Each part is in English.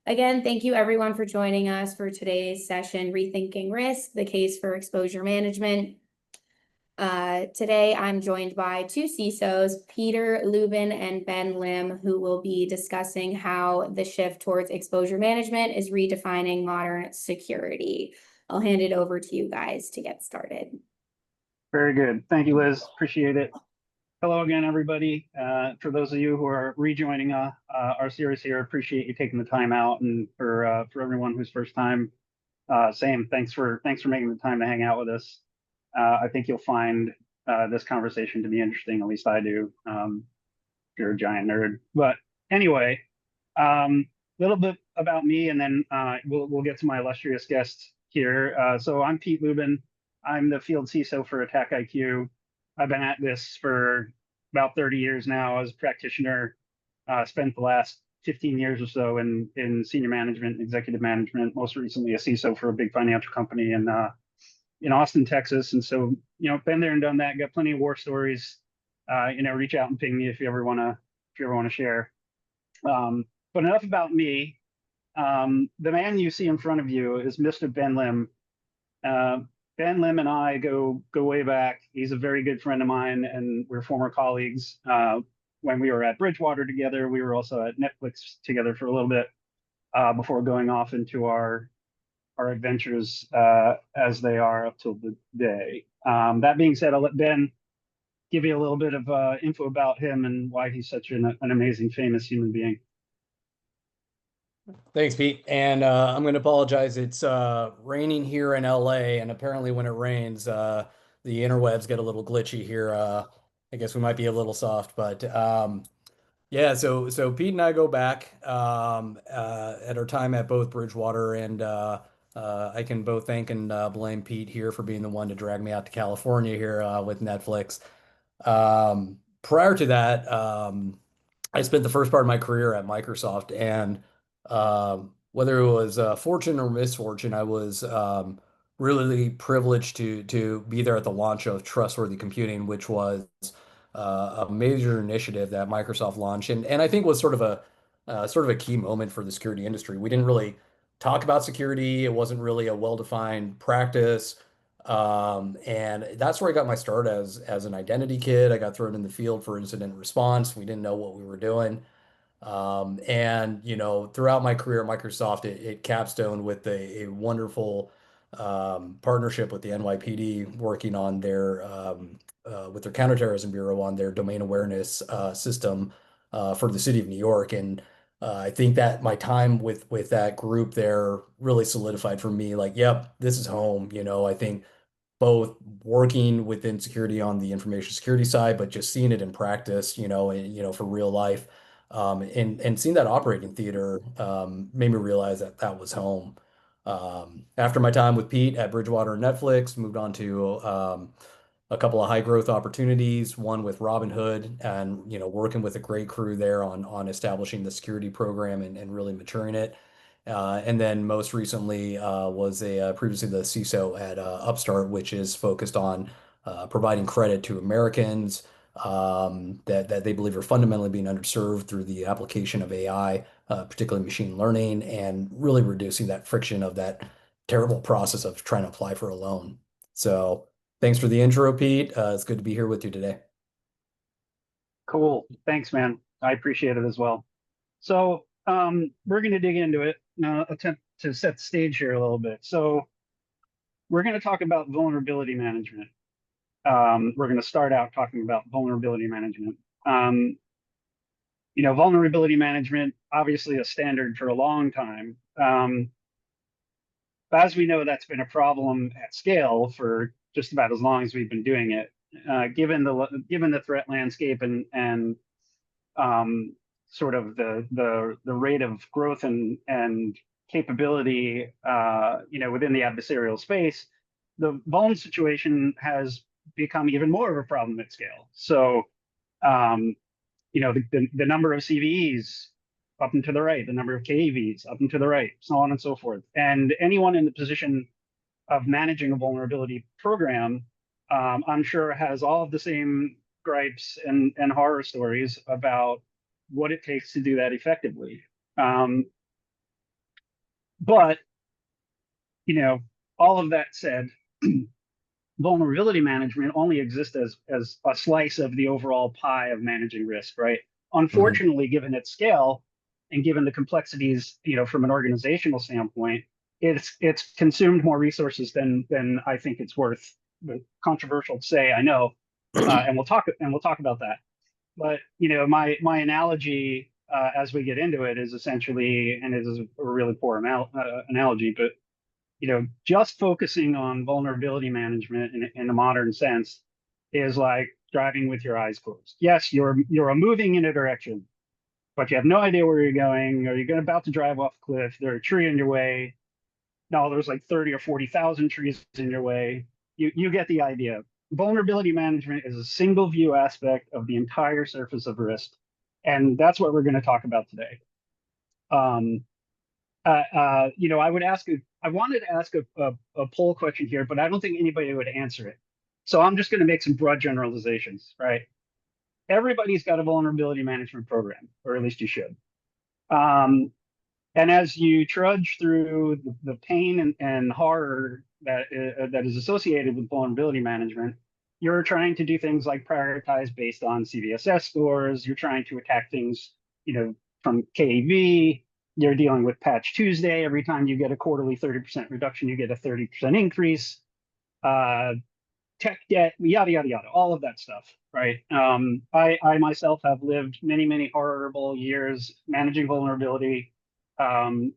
Again, thank you everyone for joining us for today's session, Rethinking Risk, the case for exposure management. Today, I'm joined by two CISOs, Peter Lubin and Ben Lim, who will be discussing how the shift towards exposure management is redefining modern security. I'll hand it over to you guys to get started. Very good. Thank you, Liz. Appreciate it. Hello again, everybody. For those of you who are rejoining our series here, appreciate you taking the time out, and for everyone who's first time, same. Thanks for making the time to hang out with us. I think you'll find this conversation to be interesting. At least I do. If you're a giant nerd, but anyway, little bit about me, and then we'll get to my illustrious guest here. So I'm Pete Lubin. I'm the field CISO for AttackIQ. I've been at this for about 30 years now as a practitioner. Spent the last 15 years or so in senior management, executive management, most recently a CISO for a big financial company in Austin, Texas. And so, been there and done that, got plenty of war stories. Reach out and ping me if you ever want to share. But enough about me. The man you see in front of you is Mr. Ben Lim. Ben Lim and I go way back. He's a very good friend of mine, and we're former colleagues. When we were at Bridgewater together, we were also at Netflix together for a little bit before going off into our adventures as they are up till the day. That being said, I'll let Ben give you a little bit of info about him and why he's such an amazing, famous human being. Thanks, Pete. And I'm going to apologize. It's raining here in LA, and apparently when it rains, the interwebs get a little glitchy here. I guess we might be a little soft, but yeah. So Pete and I go back at our time at both Bridgewater, and I can both thank and blame Pete here for being the one to drag me out to California here with Netflix. Prior to that, I spent the first part of my career at Microsoft, and whether it was fortune or misfortune, I was really privileged to be there at the launch of Trustworthy Computing, which was a major initiative that Microsoft launched, and I think was sort of a key moment for the security industry. We didn't really talk about security; it wasn't really a well-defined practice, and that's where I got my start as an identity kid. I got thrown in the field for incident response. We didn't know what we were doing. And throughout my career at Microsoft, it capstoned with a wonderful partnership with the NYPD, working on their with their counterterrorism bureau on their domain awareness system for the city of New York. And I think that my time with that group there really solidified for me, like, yep, this is home. I think both working within security on the information security side, but just seeing it in practice, for real life. And seeing that operating theater made me realize that that was home. After my time with Pete at Bridgewater and Netflix, moved on to a couple of high growth opportunities, one with Robinhood, and working with a great crew there on establishing the security program and really maturing it. And then most recently was previously the CISO at Upstart, which is focused on providing credit to Americans that they believe are fundamentally being underserved through the application of AI, particularly machine learning, and really reducing that friction of that terrible process of trying to apply for a loan. So thanks for the intro, Pete. It's good to be here with you today. Cool. Thanks, man. I appreciate it as well. So we're going to dig into it, attempt to set the stage here a little bit. So we're going to talk about vulnerability management. We're going to start out talking about vulnerability management. Vulnerability management, obviously a standard for a long time. But as we know, that's been a problem at scale for just about as long as we've been doing it. Given the threat landscape and sort of the rate of growth and capability, within the adversarial space, the vuln situation has become even more of a problem at scale. So, the number of CVEs up and to the right, the number of KAVs up and to the right, so on and so forth. And anyone in the position of managing a vulnerability program, I'm sure has all of the same gripes and horror stories about what it takes to do that effectively. But, all of that said, vulnerability management only exists as a slice of the overall pie of managing risk, right? Mhm. Unfortunately, given its scale and given the complexities, from an organizational standpoint, it's consumed more resources than I think it's worth. Controversial to say, I know, and we'll talk about that. But my analogy, as we get into it, is essentially, and it is a really poor analogy, but just focusing on vulnerability management in a modern sense is like driving with your eyes closed. Yes, you're moving in a direction, but you have no idea where you're going. Or you're about to drive off a cliff. There's a tree in your way. No, there's like 30 or 40,000 trees in your way. You get the idea. Vulnerability management is a single view aspect of the entire surface of risk, and that's what we're going to talk about today. Um, I wanted to ask a poll question here, but I don't think anybody would answer it. So I'm just going to make some broad generalizations, right? Everybody's got a vulnerability management program, or at least you should. And as you trudge through the pain and horror that is associated with vulnerability management, you're trying to do things like prioritize based on CVSS scores. You're trying to attack things, from KEV. You're dealing with Patch Tuesday. Every time you get a quarterly 30% reduction, you get a 30% increase. Tech debt, yada yada yada, all of that stuff, right? I myself have lived many many horrible years managing vulnerability, um,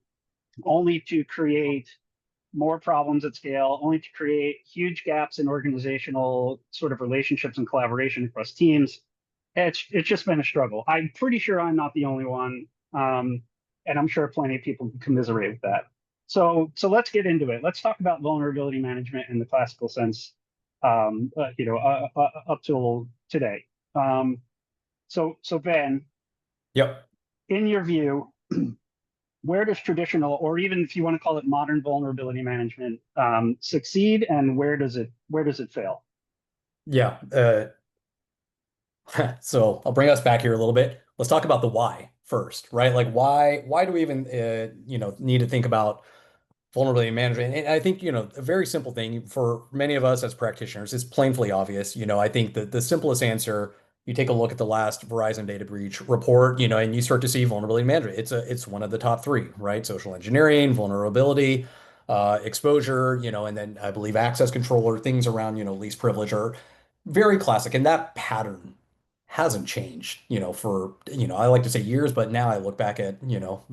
only to create more problems at scale, only to create huge gaps in organizational sort of relationships and collaboration across teams. It's just been a struggle. I'm pretty sure I'm not the only one, and I'm sure plenty of people commiserate with that. So let's get into it. Let's talk about vulnerability management in the classical sense, up till today. So Ben, Yep. in your view, where does traditional, or even if you want to call it modern vulnerability management, succeed, and where does it fail? Yeah. So I'll bring us back here a little bit. Let's talk about the why first, right? Like why do we even need to think about vulnerability management? And I think, a very simple thing for many of us as practitioners is plainly obvious. I think that the simplest answer, you take a look at the last Verizon data breach report, and you start to see vulnerability management. It's one of the top three, right? Social engineering, vulnerability, exposure, and then I believe access control or things around, least privilege are very classic. And that pattern hasn't changed, for, I like to say years, but now I look back at,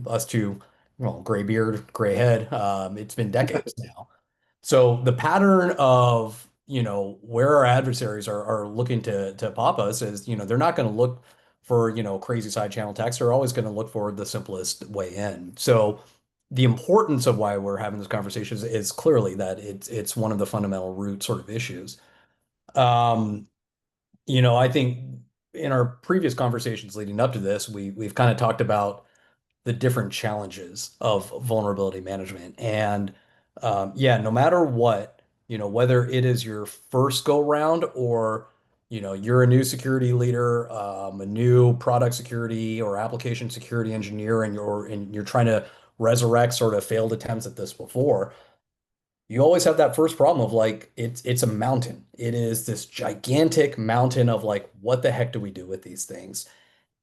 us two, well, gray beard, gray head. It's been decades now. So the pattern of, where our adversaries are looking to pop us is, they're not going to look for, crazy side channel attacks. They're always going to look for the simplest way in. So the importance of why we're having this conversation is clearly that it's one of the fundamental root sort of issues. Um, I think in our previous conversations leading up to this, we've kind of talked about the different challenges of vulnerability management. And yeah, no matter what, whether it is your first go round or, you're a new security leader, a new product security or application security engineer, and you're trying to resurrect sort of failed attempts at this before, you always have that first problem of like it's a mountain. It is this gigantic mountain of like, what the heck do we do with these things?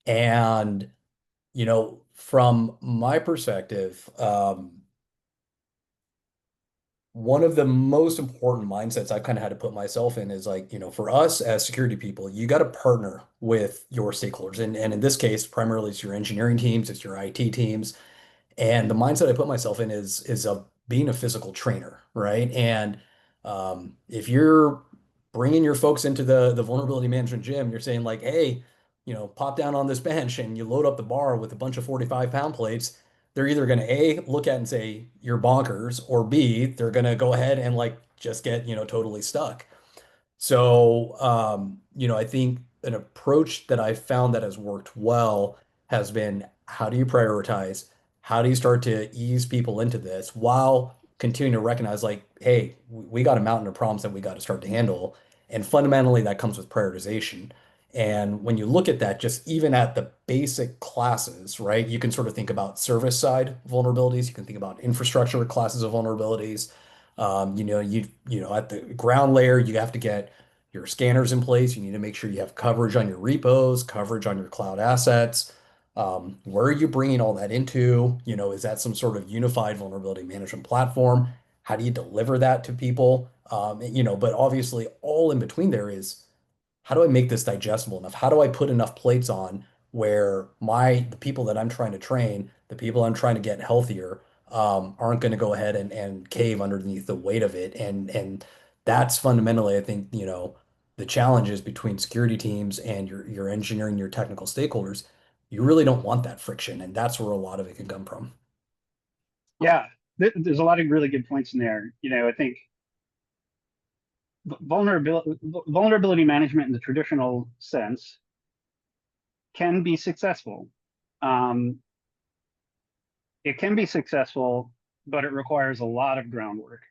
And from my perspective, one of the most important mindsets I've kind of had to put myself in is like, for us as security people, you got to partner with your stakeholders. And in this case, primarily it's your engineering teams, it's your IT teams. And the mindset I put myself in is of being a physical trainer, right? And if you're bringing your folks into the vulnerability management gym, you're saying like, hey, pop down on this bench and you load up the bar with a bunch of 45-pound plates. They're either going to A, look at and say you're bonkers, or B, they're going to go ahead and like just get, totally stuck. So, I think an approach that I've found that has worked well has been how do you prioritize? How do you start to ease people into this while continuing to recognize, like, hey, we got a mountain of problems that we got to start to handle. And fundamentally, that comes with prioritization. And when you look at that, just even at the basic classes, right, you can sort of think about service side vulnerabilities. You can think about infrastructure classes of vulnerabilities. At the ground layer, you have to get your scanners in place. You need to make sure you have coverage on your repos, coverage on your cloud assets. Where are you bringing all that into? Is that some sort of unified vulnerability management platform? How do you deliver that to people? But obviously, all in between there is how do I make this digestible enough? How do I put enough plates on where the people that I'm trying to train, the people I'm trying to get healthier, aren't going to go ahead and cave underneath the weight of it. And that's fundamentally, I think, the challenges between security teams and your engineering, your technical stakeholders. You really don't want that friction, and that's where a lot of it can come from. Yeah, there's a lot of really good points in there. I think vulnerability management in the traditional sense can be successful. Um, it can be successful, but it requires a lot of groundwork.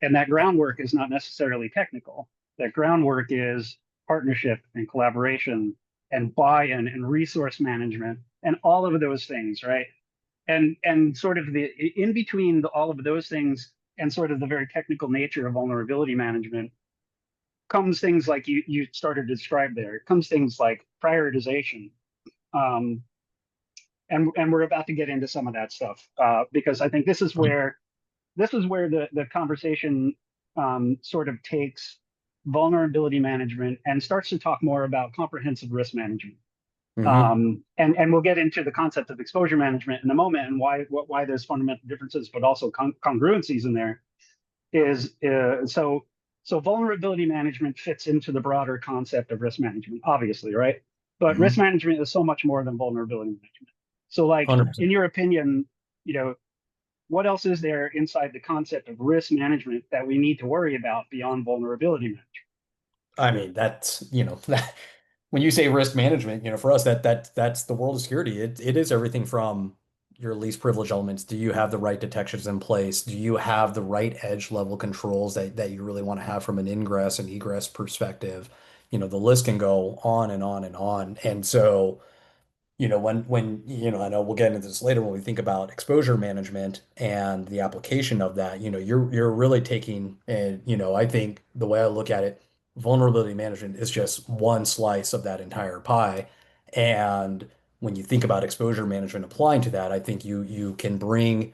And that groundwork is not necessarily technical. That groundwork is partnership and collaboration and buy-in and resource management and all of those things, right? And sort of the in between all of those things and sort of the very technical nature of vulnerability management comes things like you started to describe there. It comes things like prioritization. Um, and we're about to get into some of that stuff because I think this is where the conversation sort of takes vulnerability management and starts to talk more about comprehensive risk management. Mhm. And we'll get into the concept of exposure management in a moment and why there's fundamental differences, but also congruencies in there. So vulnerability management fits into the broader concept of risk management, obviously, right? But risk Mhm. management is so much more than vulnerability management. So, like, 100%. in your opinion, what else is there inside the concept of risk management that we need to worry about beyond vulnerability management? I mean, that's, when you say risk management, for us that's the world of security. It is everything from your least privileged elements. Do you have the right detections in place? Do you have the right edge level controls that you really want to have from an ingress and egress perspective? The list can go on and on and on. And so when I know we'll get into this later when we think about exposure management and the application of that, you're really taking, and I think the way I look at it, vulnerability management is just one slice of that entire pie. And when you think about exposure management applying to that, I think you can bring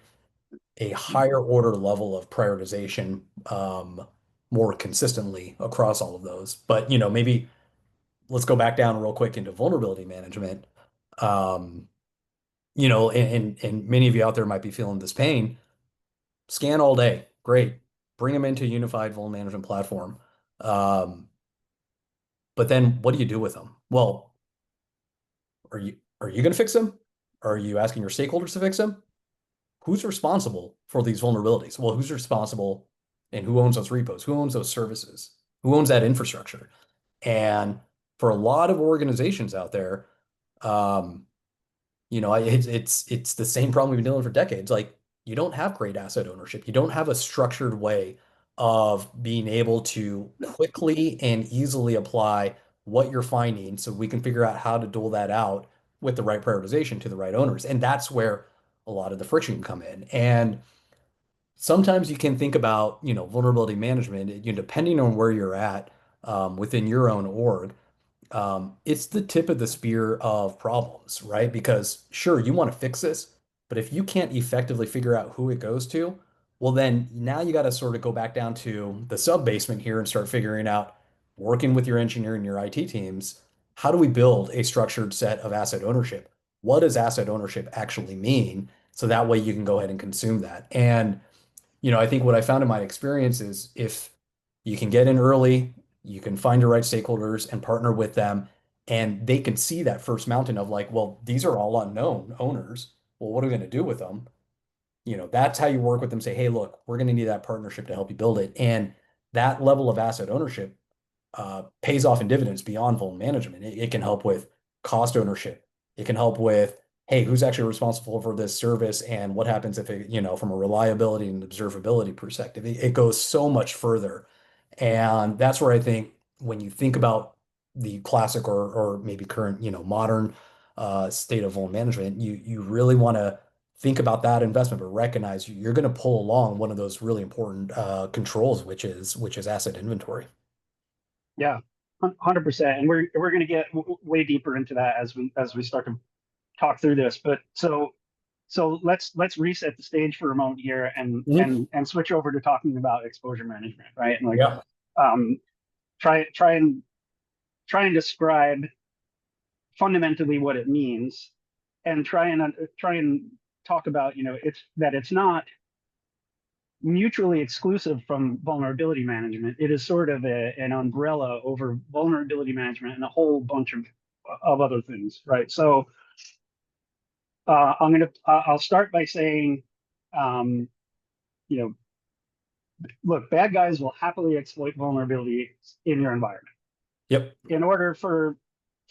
a higher order level of prioritization more consistently across all of those. But maybe let's go back down real quick into vulnerability management. Um, and many of you out there might be feeling this pain. Scan all day, great. Bring them into a unified vuln management platform. Um, but then what do you do with them? Well, are you going to fix them? Are you asking your stakeholders to fix them? Who's responsible for these vulnerabilities? Well, who's responsible and who owns those repos? Who owns those services? Who owns that infrastructure? And for a lot of organizations out there, um, it's the same problem we've been dealing with for decades. Like you don't have great asset ownership. You don't have a structured way of being able to quickly and easily apply what you're finding so we can figure out how to dole that out with the right prioritization to the right owners. And that's where a lot of the friction can come in. And sometimes you can think about, vulnerability management, depending on where you're at within your own org, it's the tip of the spear of problems, right? Because sure, you want to fix this, but if you can't effectively figure out who it goes to, well, then now you got to sort of go back down to the sub basement here and start figuring out, working with your engineering and your IT teams, how do we build a structured set of asset ownership? What does asset ownership actually mean? So that way you can go ahead and consume that. And I think what I found in my experience is if you can get in early, you can find your right stakeholders and partner with them, and they can see that first mountain of like, well, these are all unknown owners. Well, what are we going to do with them? That's how you work with them. Say, hey, look, we're going to need that partnership to help you build it. And that level of asset ownership pays off in dividends beyond vuln management. It can help with cost ownership. It can help with, hey, who's actually responsible for this service and what happens if it, from a reliability and observability perspective, it goes so much further. And that's where I think when you think about the classic or maybe current, modern state of vulnerability management, you really want to think about that investment, but recognize you're going to pull along one of those really important controls, which is asset inventory. Yeah, 100%. And we're going to get way deeper into that as we start to talk through this. But so let's reset the stage for a moment here and switch over to talking about exposure management, right? And like Yeah. try and describe fundamentally what it means, and try and talk about, it's not mutually exclusive from vulnerability management. It is sort of an umbrella over vulnerability management and a whole bunch of other things, right? So I'll start by saying, you know, look, bad guys will happily exploit vulnerabilities in your environment. Yep. In order for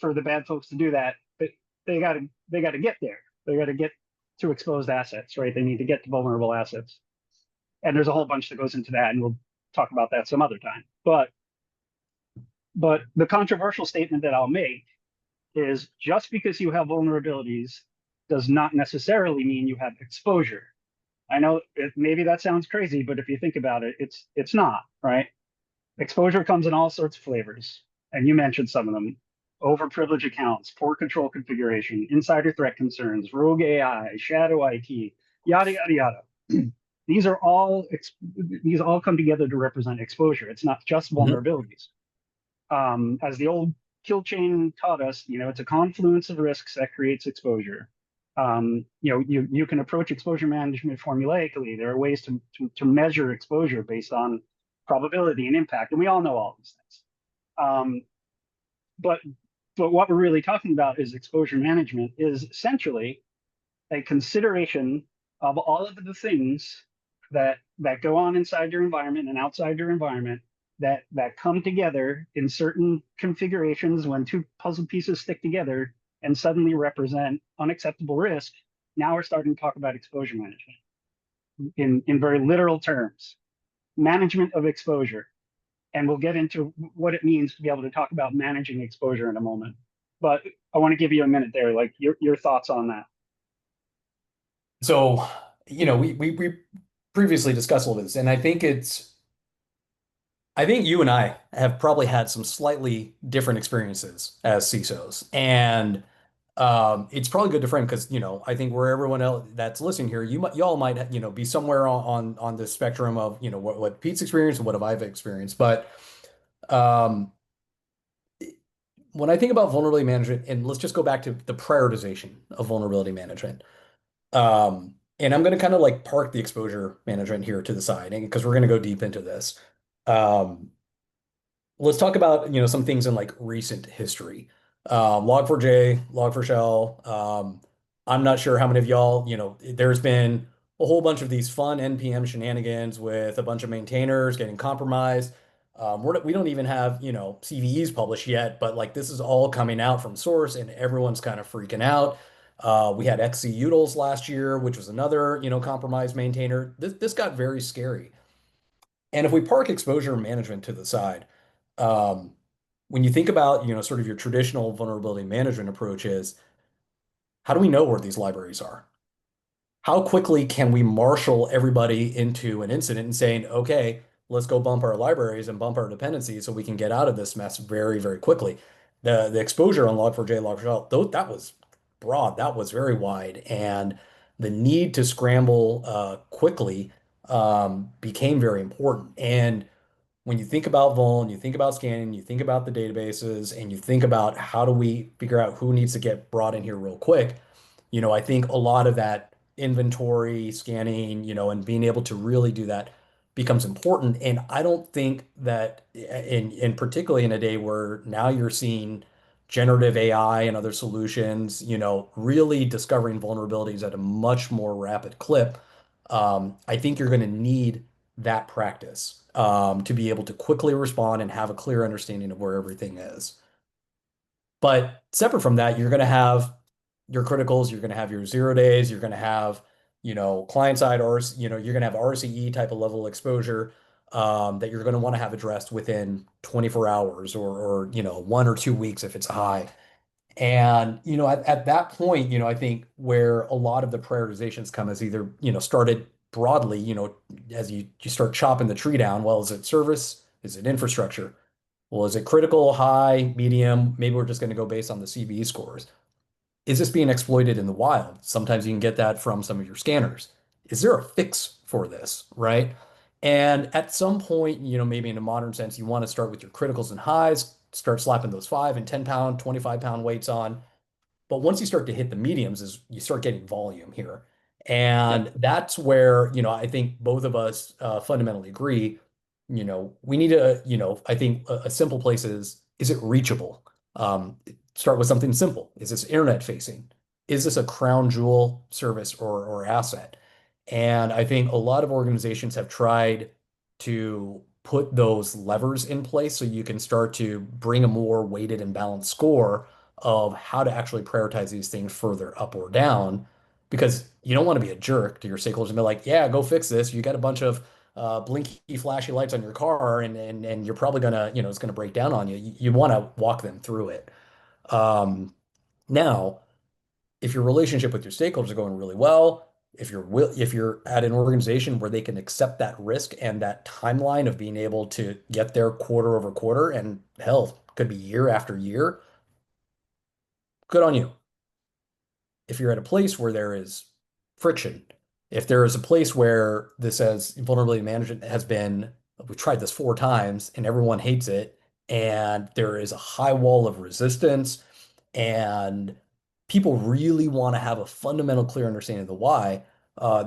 the bad folks to do that, they got to get there. They got to get to exposed assets, right? They need to get to vulnerable assets, and there's a whole bunch that goes into that, and we'll talk about that some other time. But the controversial statement that I'll make is, just because you have vulnerabilities does not necessarily mean you have exposure. I know maybe that sounds crazy, but if you think about it, it's not, right? Exposure comes in all sorts of flavors, and you mentioned some of them: overprivileged accounts, poor control configuration, insider threat concerns, rogue AI, shadow IT, yada yada yada. These all come together to represent exposure. It's not just vulnerabilities. As the old kill chain taught us, it's a confluence of risks that creates exposure. You can approach exposure management formulaically. There are ways to measure exposure based on probability and impact, and we all know all these things. But what we're really talking about is exposure management is essentially a consideration of all of the things that go on inside your environment and outside your environment that come together in certain configurations when two puzzle pieces stick together and suddenly represent unacceptable risk. Now we're starting to talk about exposure management in very literal terms, management of exposure. And we'll get into what it means to be able to talk about managing exposure in a moment. But I want to give you a minute there, like your thoughts on that. So, we previously discussed all this, and I think you and I have probably had some slightly different experiences as CISOs, and it's probably good to frame because I think where everyone else that's listening here, y'all might be somewhere on the spectrum of what Pete's experienced and what have I've experienced, but um, when I think about vulnerability management, and let's just go back to the prioritization of vulnerability management. And I'm going to kind of like park the exposure management here to the side because we're going to go deep into this. Um, let's talk about, some things in like recent history. Log4j, Log4Shell. I'm not sure how many of y'all, there's been a whole bunch of these fun NPM shenanigans with a bunch of maintainers getting compromised. We don't even have, CVEs published yet, but like this is all coming out from source and everyone's kind of freaking out. We had XC Utils last year, which was another, compromised maintainer. This got very scary. And if we park exposure management to the side, um, when you think about, sort of your traditional vulnerability management approaches, how do we know where these libraries are? How quickly can we marshal everybody into an incident and saying, okay, let's go bump our libraries and bump our dependencies so we can get out of this mess very, very quickly? The exposure on Log4j, Log4Shell, though that was broad, that was very wide, and the need to scramble quickly became very important. And when you think about Vul and you think about scanning, you think about the databases, and you think about how do we figure out who needs to get brought in here real quick, I think a lot of that inventory scanning, and being able to really do that becomes important. And I don't think that in particularly in a day where now you're seeing generative AI and other solutions, really discovering vulnerabilities at a much more rapid clip. I think you're going to need that practice to be able to quickly respond and have a clear understanding of where everything is. But separate from that, you're going to have your criticals, you're going to have your 0 days, you're going to have, client side or, you're going to have RCE type of level exposure. that you're going to want to have addressed within 24 hours or 1 or 2 weeks if it's high. And, at that point, I think where a lot of the prioritizations come is either, started broadly, as you start chopping the tree down. Well, is it service? Is it infrastructure? Well, is it critical, high, medium? Maybe we're just going to go based on the CVE scores. Is this being exploited in the wild? Sometimes you can get that from some of your scanners. Is there a fix for this, right? And at some point, maybe in a modern sense, you want to start with your criticals and highs, start slapping those 5 and 10 pound, 25-pound weights on. But once you start to hit the mediums, is you start getting volume here. And that's where, I think both of us fundamentally agree. We need to, I think a simple place is it reachable? Start with something simple. Is this internet facing? Is this a crown jewel service or asset? And I think a lot of organizations have tried to put those levers in place so you can start to bring a more weighted and balanced score of how to actually prioritize these things further up or down, because you don't want to be a jerk to your stakeholders and be like, yeah, go fix this. You got a bunch of blinky, flashy lights on your car, and you're probably gonna, it's gonna break down on you. You want to walk them through it. Now, if your relationship with your stakeholders are going really well, if you're at an organization where they can accept that risk and that timeline of being able to get there quarter over quarter, and hell, could be year after year, good on you. If you're at a place where there is friction, if there is a place where this as vulnerability management has been, we've tried this 4 times and everyone hates it, and there is a high wall of resistance, and people really want to have a fundamental clear understanding of the why,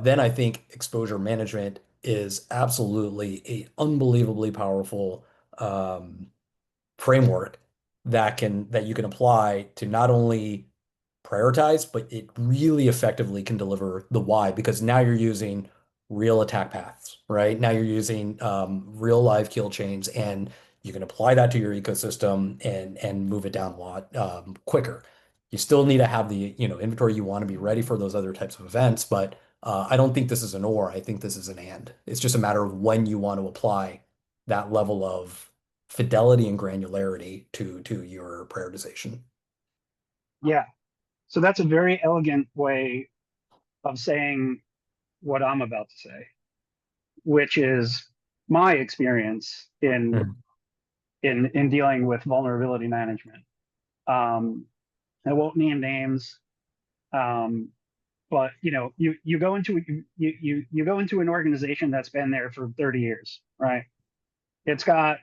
then I think exposure management is absolutely a unbelievably powerful framework that you can apply to not only prioritize, but it really effectively can deliver the why, because now you're using real attack paths, right? Now you're using real live kill chains, and you can apply that to your ecosystem and move it down a lot quicker. You still need to have the inventory. You want to be ready for those other types of events, but I don't think this is an or. I think this is an and. It's just a matter of when you want to apply that level of fidelity and granularity to your prioritization. Yeah. So that's a very elegant way of saying what I'm about to say, which is my experience in dealing with vulnerability management. I won't name names, but you go into you go into an organization that's been there for 30 years, right? It's got,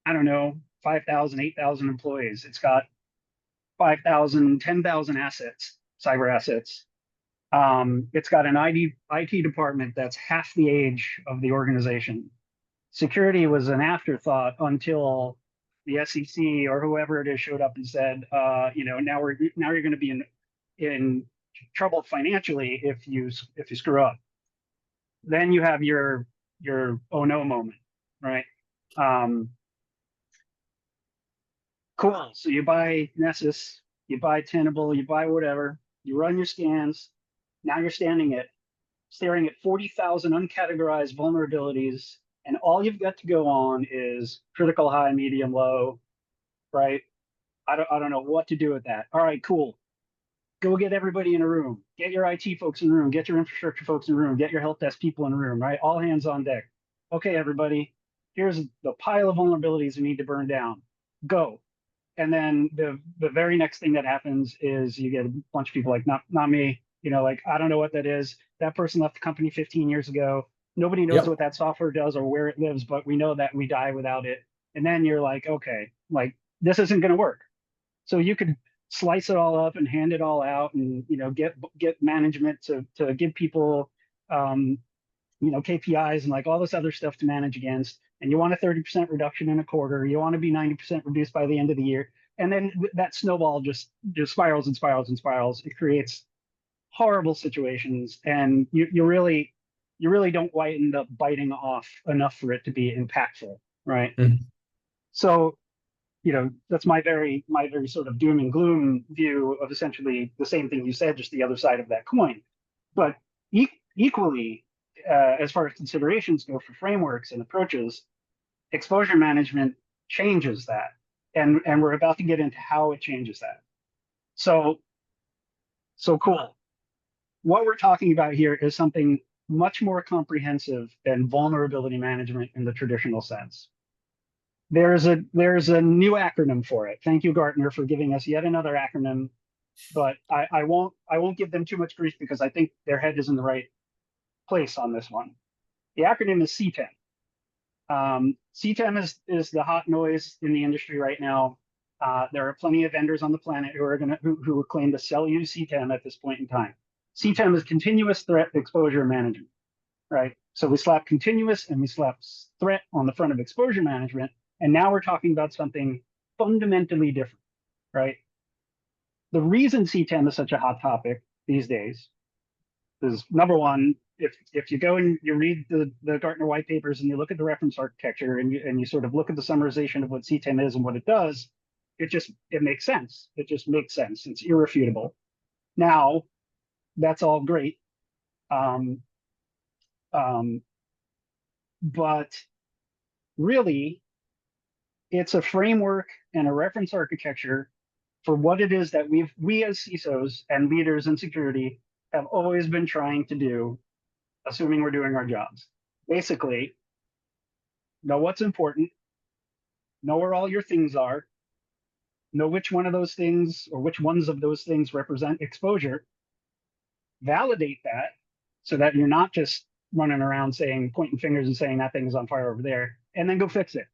I don't know, 5,000, 8,000 employees. It's got 5,000, 10,000 assets, cyber assets. It's got an IT department that's half the age of the organization. Security was an afterthought until the SEC or whoever it is showed up and said, now you're going to be in trouble financially if you screw up. Then you have your oh no moment, right? Cool. So you buy Nessus, you buy Tenable, you buy whatever, you run your scans. Now you're staring at 40,000 uncategorized vulnerabilities, and all you've got to go on is critical, high, medium, low, right? I don't know what to do with that. All right, cool. Go get everybody in a room. Get your IT folks in the room. Get your infrastructure folks in the room. Get your help desk people in the room, right? All hands on deck. Okay, everybody, here's the pile of vulnerabilities we need to burn down. Go. And then the very next thing that happens is you get a bunch of people like, not me, like, I don't know what that is. That person left the company 15 years ago. Nobody knows what that software does or where it lives, but we know that we die without it. And then you're like, okay, like, this isn't going to work. So you could slice it all up and hand it all out, and get management to give people KPIs and like all this other stuff to manage against. And you want a 30% reduction in a quarter. You want to be 90% reduced by the end of the year. And then that snowball just spirals and spirals and spirals. It creates horrible situations, and you really don't end up biting off enough for it to be impactful, right? Mm-hmm. So, that's my very sort of doom and gloom view of essentially the same thing you said, just the other side of that coin. But equally, as far as considerations go for frameworks and approaches, exposure management changes that. And we're about to get into how it changes that. So cool. What we're talking about here is something much more comprehensive than vulnerability management in the traditional sense. There's a new acronym for it. Thank you, Gartner, for giving us yet another acronym, but I won't give them too much grief because I think their head is in the right place on this one. The acronym is CTEM. CTEM is the hot noise in the industry right now. There are plenty of vendors on the planet who would claim to sell you CTEM at this point in time. CTEM is continuous threat exposure management, right? So we slap continuous and we slap threat on the front of exposure management, and now we're talking about something fundamentally different, right? The reason CTEM is such a hot topic these days is, number one, if you go and you read the Gartner white papers and you look at the reference architecture and you sort of look at the summarization of what CTEM is and what it does, it makes sense. It just makes sense. It's irrefutable. Now, that's all great. But really, it's a framework and a reference architecture for what it is that we as CISOs and leaders in security have always been trying to do, assuming we're doing our jobs. Basically, know what's important, know where all your things are, know which one of those things or which ones of those things represent exposure, validate that so that you're not just running around pointing fingers and saying that thing is on fire over there, and then go fix it.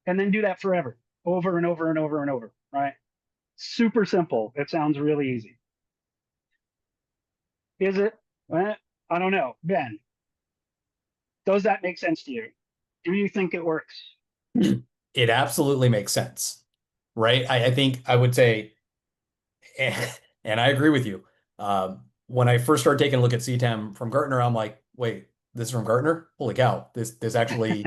And then do that forever, over and over and over and over, right? Super simple. It sounds really easy. Is it? Well, I don't know. Ben, does that make sense to you? Do you think it works? It absolutely makes sense, right? I think I would say, and I agree with you. When I first started taking a look at CTEM from Gartner, I'm like, wait, this is from Gartner? Holy cow! This actually,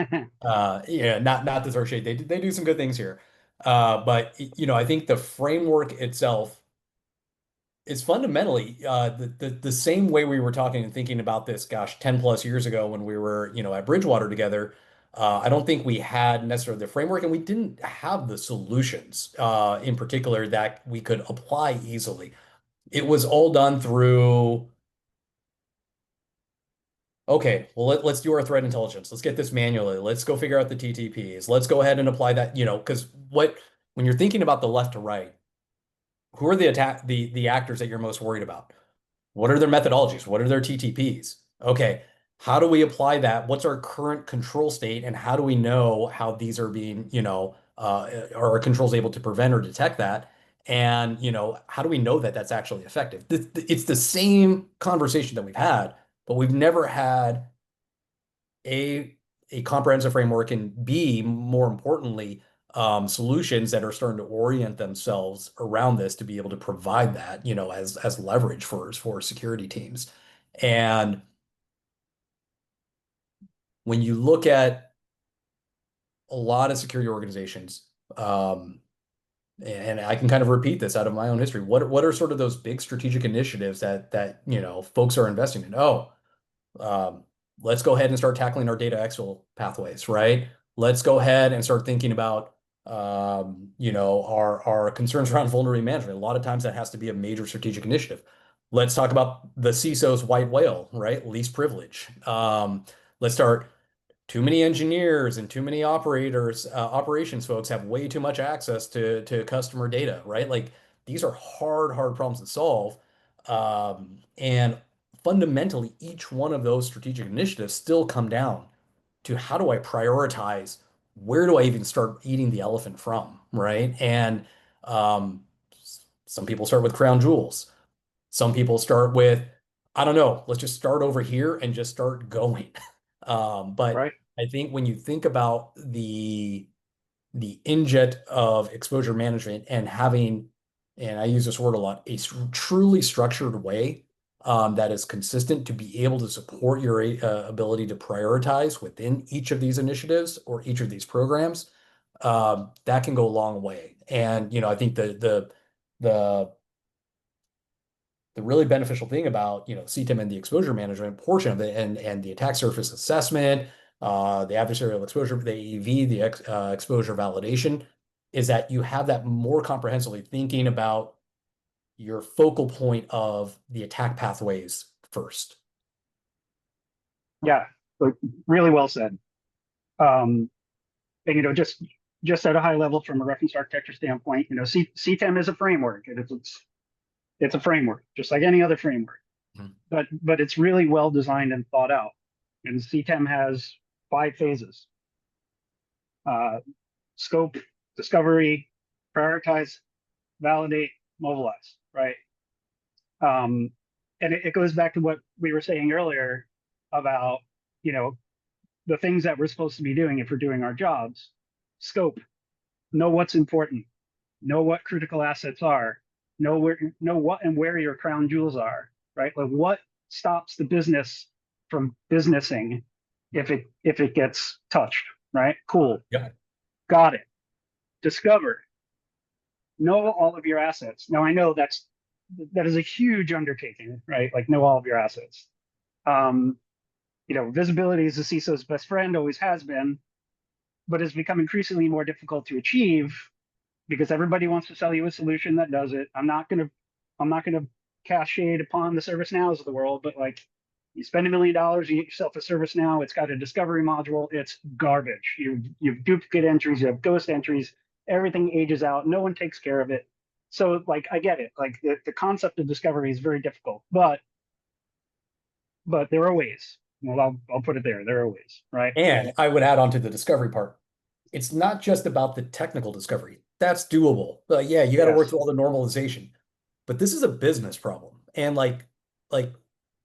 yeah, not this shade. They do some good things here, but I think the framework itself is fundamentally the same way we were talking and thinking about this, gosh, 10 plus years ago when we were, at Bridgewater together. I don't think we had necessarily the framework, and we didn't have the solutions in particular that we could apply easily. It was all done through, okay, well, let's do our threat intelligence. Let's get this manually. Let's go figure out the TTPs. Let's go ahead and apply that, because when you're thinking about the left to right, who are the actors that you're most worried about? What are their methodologies? What are their TTPs? Okay, how do we apply that? What's our current control state, and how do we know how these are being, are our controls able to prevent or detect that? And, how do we know that that's actually effective? It's the same conversation that we've had, but we've never had a comprehensive framework, and B, more importantly, solutions that are starting to orient themselves around this to be able to provide that, as leverage for security teams. And when you look at a lot of security organizations, and I can kind of repeat this out of my own history, what are sort of those big strategic initiatives that folks are investing in? Let's go ahead and start tackling our data exfil pathways, right? Let's go ahead and start thinking about our concerns around vulnerability management. A lot of times that has to be a major strategic initiative. Let's talk about the CISO's white whale, right? Least privilege. Let's start. Too many engineers and too many operations folks have way too much access to customer data, right? Like, these are hard problems to solve. And fundamentally, each one of those strategic initiatives still come down to, how do I prioritize? Where do I even start eating the elephant from, right? And um, some people start with crown jewels. Some people start with, I don't know, let's just start over here and just start going. But Right. I think when you think about the injet of exposure management and having, and I use this word a lot, a truly structured way that is consistent to be able to support your ability to prioritize within each of these initiatives or each of these programs, that can go a long way. And I think the the really beneficial thing about, CTEM and the exposure management portion of it and the attack surface assessment, the adversarial exposure, the AEV, the exposure validation, is that you have that more comprehensively thinking about your focal point of the attack pathways first. Yeah, but really well said. And just at a high level from a reference architecture standpoint, CTEM is a framework. It's a framework, just like any other framework. But it's really well designed and thought out. And CTEM has 5 phases: scope, discovery, prioritize, validate, mobilize. Right. And it goes back to what we were saying earlier about the things that we're supposed to be doing if we're doing our jobs. Scope, know what's important, know what critical assets are, know what and where your crown jewels are, right? Like what stops the business from businessing if it gets touched, right? Cool. Yeah. Got it. Discover, know all of your assets. Now I know that is a huge undertaking, right? Like know all of your assets. Visibility is the CISO's best friend, always has been, but it's become increasingly more difficult to achieve because everybody wants to sell you a solution that does it. I'm not gonna cast shade upon the ServiceNows of the world, but like you spend $1 million, you get yourself a ServiceNow, it's got a discovery module, it's garbage. You've duplicate entries, you have ghost entries, everything ages out, no one takes care of it. So like I get it, like the concept of discovery is very difficult, but there are ways. Well, I'll put it there. There are ways, right? And I would add on to the discovery part. It's not just about the technical discovery. That's doable. But yeah, you got to work through all the normalization. But this is a business problem. And like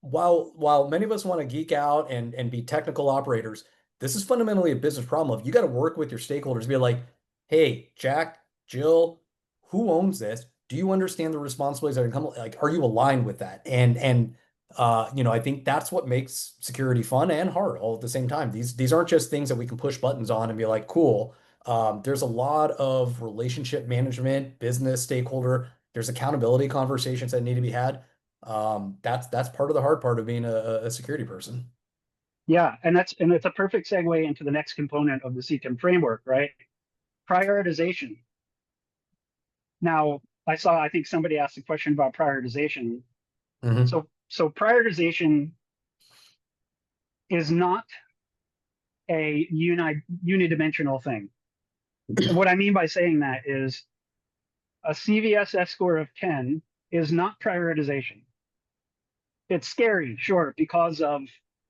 while many of us want to geek out and be technical operators, this is fundamentally a business problem. Of you got to work with your stakeholders, be like, hey, Jack, Jill, who owns this? Do you understand the responsibilities that come? Like, are you aligned with that? And I think that's what makes security fun and hard all at the same time. These aren't just things that we can push buttons on and be like, cool. There's a lot of relationship management, business stakeholder. There's accountability conversations that need to be had. That's part of the hard part of being a security person. Yeah, and it's a perfect segue into the next component of the CTEM framework, right? Prioritization. Now, I think somebody asked a question about prioritization. Mm-hmm. So prioritization is not a unidimensional thing. And what I mean by saying that is a CVSS score of 10 is not prioritization. It's scary, sure, because of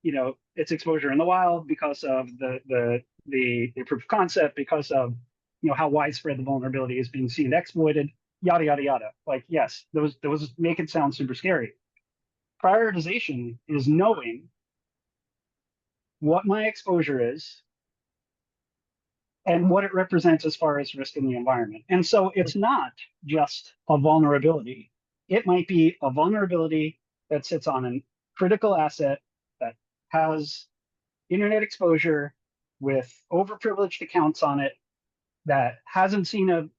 its exposure in the wild, because of the proof of concept, because of how widespread the vulnerability is being seen and exploited, yada yada yada. Like yes, those make it sound super scary. Prioritization is knowing what my exposure is and what it represents as far as risk in the environment. And so it's not just a vulnerability. It might be a vulnerability that sits on a critical asset that has internet exposure with overprivileged accounts on it, that hasn't seen an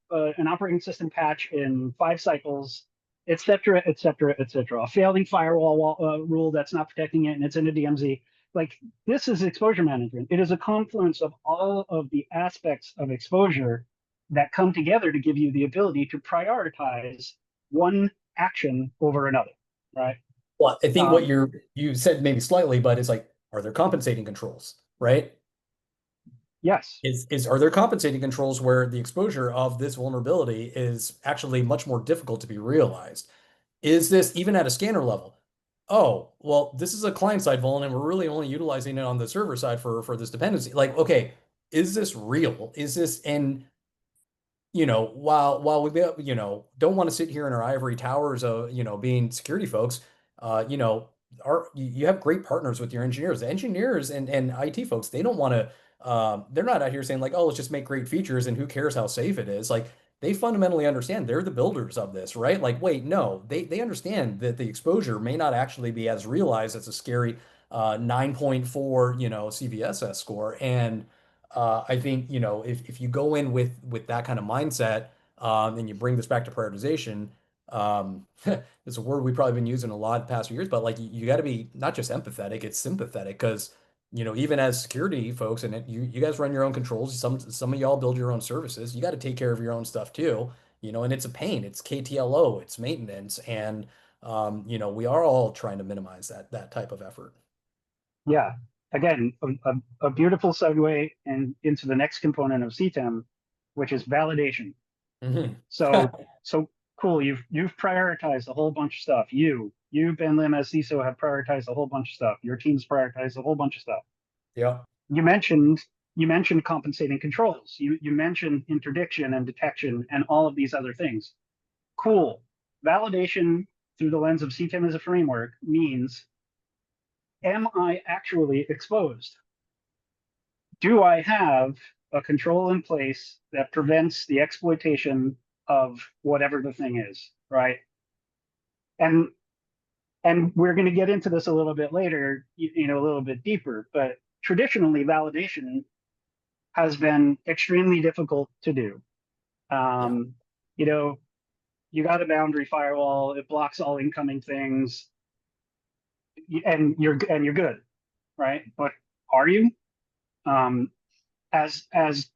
operating system patch in 5 cycles, et cetera, et cetera, et cetera. A failing firewall rule that's not protecting it and it's in a DMZ. Like this is exposure management. It is a confluence of all of the aspects of exposure that come together to give you the ability to prioritize one action over another, right? Well, I think what you said maybe slightly, but it's like, are there compensating controls, right? Yes. Are there compensating controls where the exposure of this vulnerability is actually much more difficult to be realized? Is this even at a scanner level? Oh, well, this is a client-side vuln, and we're really only utilizing it on the server side for this dependency. Like, okay, is this real? Is this and while we don't want to sit here in our ivory towers of being security folks, you have great partners with your engineers. The engineers and IT folks, they don't want to. They're not out here saying like, oh, let's just make great features and who cares how safe it is. Like they fundamentally understand they're the builders of this, right? Like, wait, no, they understand that the exposure may not actually be as realized as a scary 9.4, CVSS score. And I think, if you go in with that kind of mindset, and you bring this back to prioritization, It's a word we've probably been using a lot the past few years, but like you got to be not just empathetic, it's sympathetic because even as security folks, and you guys run your own controls. Some of y'all build your own services. You got to take care of your own stuff too, and it's a pain. It's KTLO, it's maintenance, and we are all trying to minimize that type of effort. Yeah. Again, a beautiful segue into the next component of CTEM, which is validation. So so cool. You've prioritized a whole bunch of stuff. You Ben Lim as CISO have prioritized a whole bunch of stuff. Your team's prioritized a whole bunch of stuff. Yeah. You mentioned compensating controls. You mentioned interdiction and detection and all of these other things. Cool. Validation through the lens of CTEM as a framework means, am I actually exposed? Do I have a control in place that prevents the exploitation of whatever the thing is, right? And we're going to get into this a little bit later, a little bit deeper, but traditionally validation has been extremely difficult to do. You know, you got a boundary firewall, it blocks all incoming things, and you're good, right? But are you? As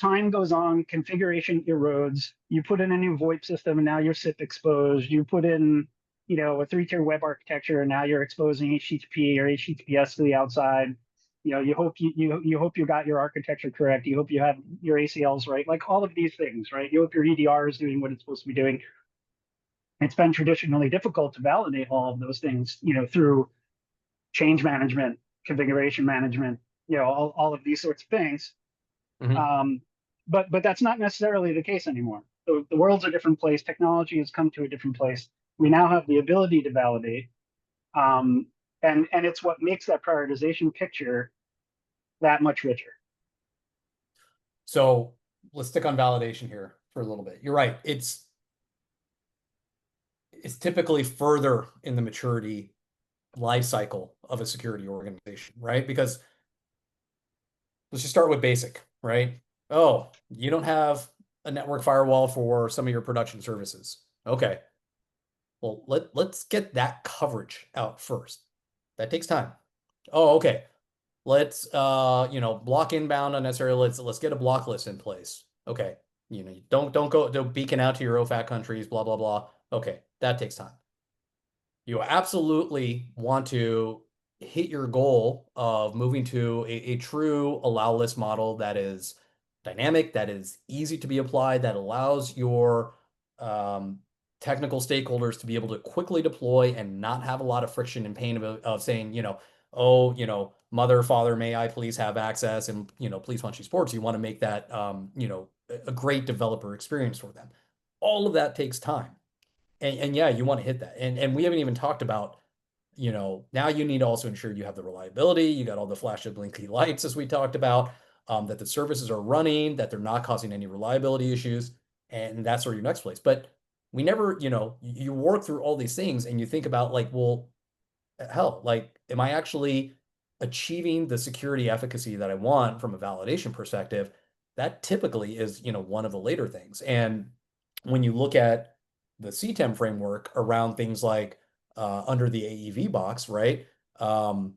time goes on, configuration erodes. You put in a new VoIP system, and now you're SIP exposed. You put in, a three-tier web architecture, and now you're exposing HTTP or HTTPS to the outside. You hope you hope you got your architecture correct. You hope you have your ACLs right. Like all of these things, right? You hope your EDR is doing what it's supposed to be doing. It's been traditionally difficult to validate all of those things, through change management, configuration management, all of these sorts of things. But that's not necessarily the case anymore. The world's a different place. Technology has come to a different place. We now have the ability to validate, and it's what makes that prioritization picture that much richer. So let's stick on validation here for a little bit. You're right. It's typically further in the maturity life cycle of a security organization, right? Because let's just start with basic, right? Oh, you don't have a network firewall for some of your production services. Okay. Well, let's get that coverage out first. That takes time. Oh, okay. Let's block inbound unnecessarily. Let's get a block list in place. Okay. Don't beacon out to your OFAC countries, blah, blah, blah. Okay, that takes time. You absolutely want to hit your goal of moving to a true allow list model that is dynamic, that is easy to be applied, that allows your technical stakeholders to be able to quickly deploy and not have a lot of friction and pain of saying, oh, mother, father, may I please have access, and please punch these ports. You want to make that a great developer experience for them. All of that takes time. And yeah, you want to hit that. And we haven't even talked about, now you need to also ensure you have the reliability, you got all the flash and blinky lights as we talked about, that the services are running, that they're not causing any reliability issues, and that's sort of your next place. But we never, you work through all these things and you think about like, well, hell, like, am I actually achieving the security efficacy that I want from a validation perspective? That typically is, one of the later things. And when you look at the CTEM framework around things like under the AEV box, right? Pen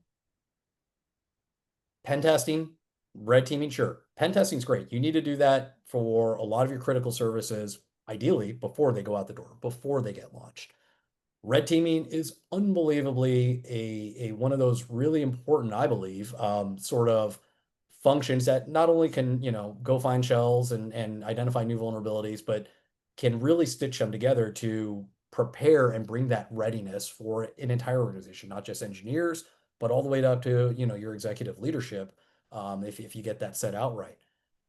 testing, red teaming, sure. Pen testing is great. You need to do that for a lot of your critical services, ideally before they go out the door, before they get launched. Red teaming is unbelievably a one of those really important, I believe, sort of functions that not only can, go find shells and identify new vulnerabilities, but can really stitch them together to prepare and bring that readiness for an entire organization, not just engineers, but all the way up to, your executive leadership, if you get that set out right.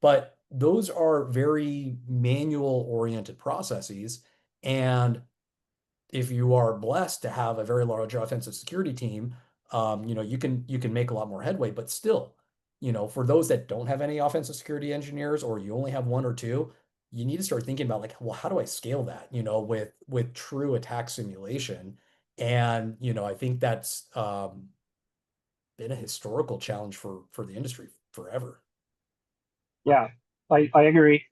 But those are very manual oriented processes. And if you are blessed to have a very large offensive security team, you can make a lot more headway. But still, for those that don't have any offensive security engineers, or you only have one or two, you need to start thinking about like, well, how do I scale that? With true attack simulation. And I think that's been a historical challenge for the industry forever. Yeah, I agree.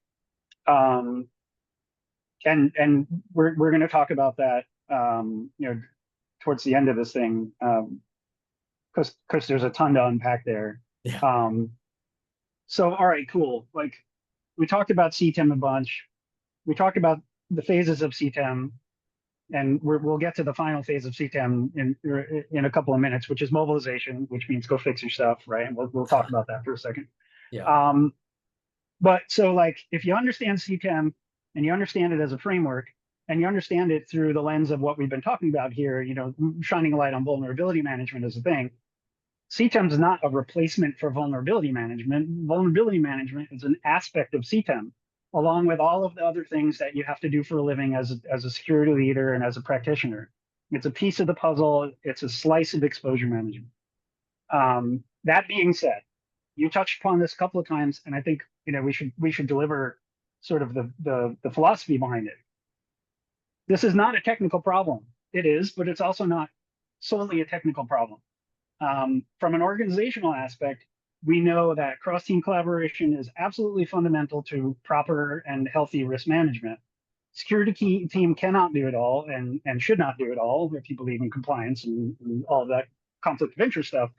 and we're going to talk about that, towards the end of this thing, because there's a ton to unpack there. Yeah. So, all right, cool. Like, we talked about CTEM a bunch. We talked about the phases of CTEM, and we'll get to the final phase of CTEM in a couple of minutes, which is mobilization, which means go fix your stuff, right? And we'll talk about that for a second. Yeah. But so, like, if you understand CTEM and you understand it as a framework, and you understand it through the lens of what we've been talking about here, shining a light on vulnerability management as a thing, CTEM is not a replacement for vulnerability management. Vulnerability management is an aspect of CTEM, along with all of the other things that you have to do for a living as a security leader and as a practitioner. It's a piece of the puzzle. It's a slice of exposure management. That being said, you touched upon this a couple of times, and I think we should deliver sort of the philosophy behind it. This is not a technical problem. It is, but it's also not solely a technical problem. From an organizational aspect, we know that cross-team collaboration is absolutely fundamental to proper and healthy risk management. Security team cannot do it all and should not do it all if you believe in compliance and all of that conflict of interest stuff.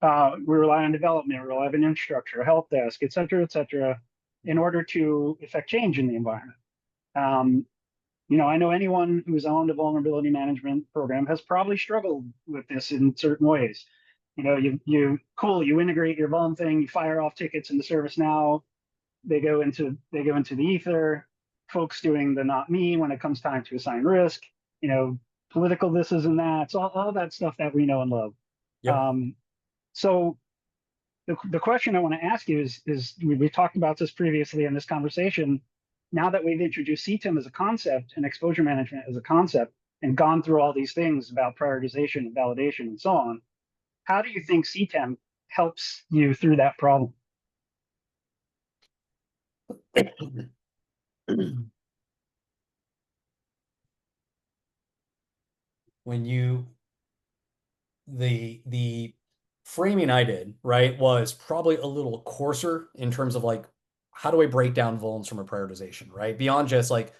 We rely on development, we rely on infrastructure, a help desk, et cetera, in order to effect change in the environment. I know anyone who's owned a vulnerability management program has probably struggled with this in certain ways. You integrate your vuln thing, you fire off tickets into ServiceNow, they go into the ether. Folks doing the not me when it comes time to assign risk, political this is and that. So all that stuff that we know and love. Yep. So the question I want to ask you is we talked about this previously in this conversation. Now that we've introduced CTEM as a concept and exposure management as a concept and gone through all these things about prioritization and validation and so on, how do you think CTEM helps you through that problem? When the framing I did, right, was probably a little coarser in terms of like, how do I break down vulns from a prioritization, right? Beyond just like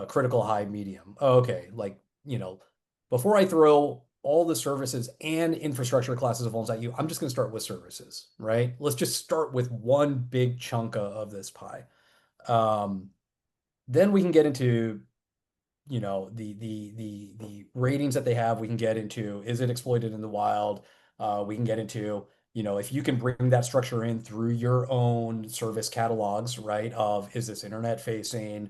critical, high, medium. Okay, like, before I throw all the services and infrastructure classes of vulns at you, I'm just going to start with services, right? Let's just start with one big chunk of this pie. Then we can get into the ratings that they have. We can get into, is it exploited in the wild? We can get into, if you can bring that structure in through your own service catalogs, right? Of, is this internet facing?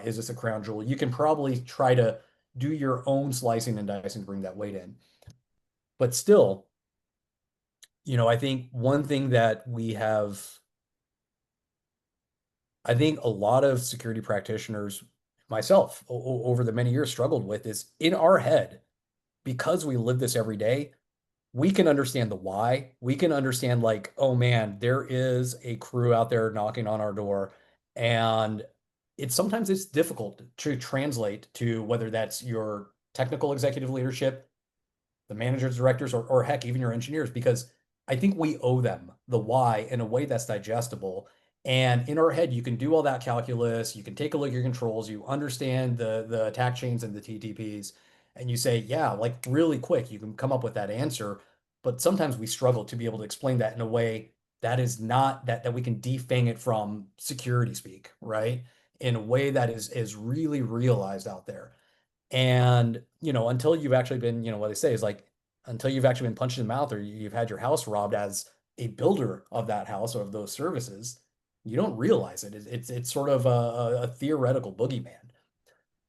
Is this a crown jewel? You can probably try to do your own slicing and dicing to bring that weight in. But still, I think one thing that I think a lot of security practitioners, myself, over the many years struggled with is in our head, because we live this every day, we can understand the why. We can understand like, oh man, there is a crew out there knocking on our door. And sometimes it's difficult to translate to whether that's your technical executive leadership, the managers, directors, or heck, even your engineers, because I think we owe them the why in a way that's digestible. And in our head, you can do all that calculus, you can take a look at your controls, you understand the attack chains and the TTPs, and you say, yeah, like really quick, you can come up with that answer. But sometimes we struggle to be able to explain that in a way that is not that we can defang it from security speak, right? In a way that is really realized out there. And, until you've actually been, what they say is like, until you've actually been punched in the mouth or you've had your house robbed as a builder of that house or of those services, you don't realize it. It's sort of a theoretical boogeyman.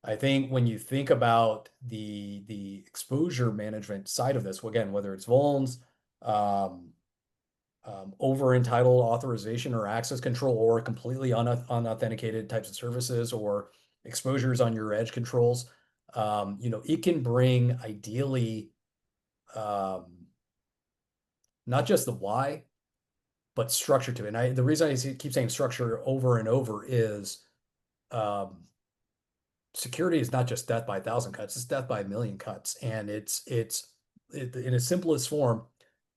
I think when you think about the exposure management side of this, again, whether it's vulns, over entitled authorization or access control, or completely unauthenticated types of services, or exposures on your edge controls, it can bring ideally not just the why, but structure to it. And the reason I keep saying structure over and over is security is not just death by 1,000 cuts, it's death by 1,000,000 cuts. And it's in its simplest form,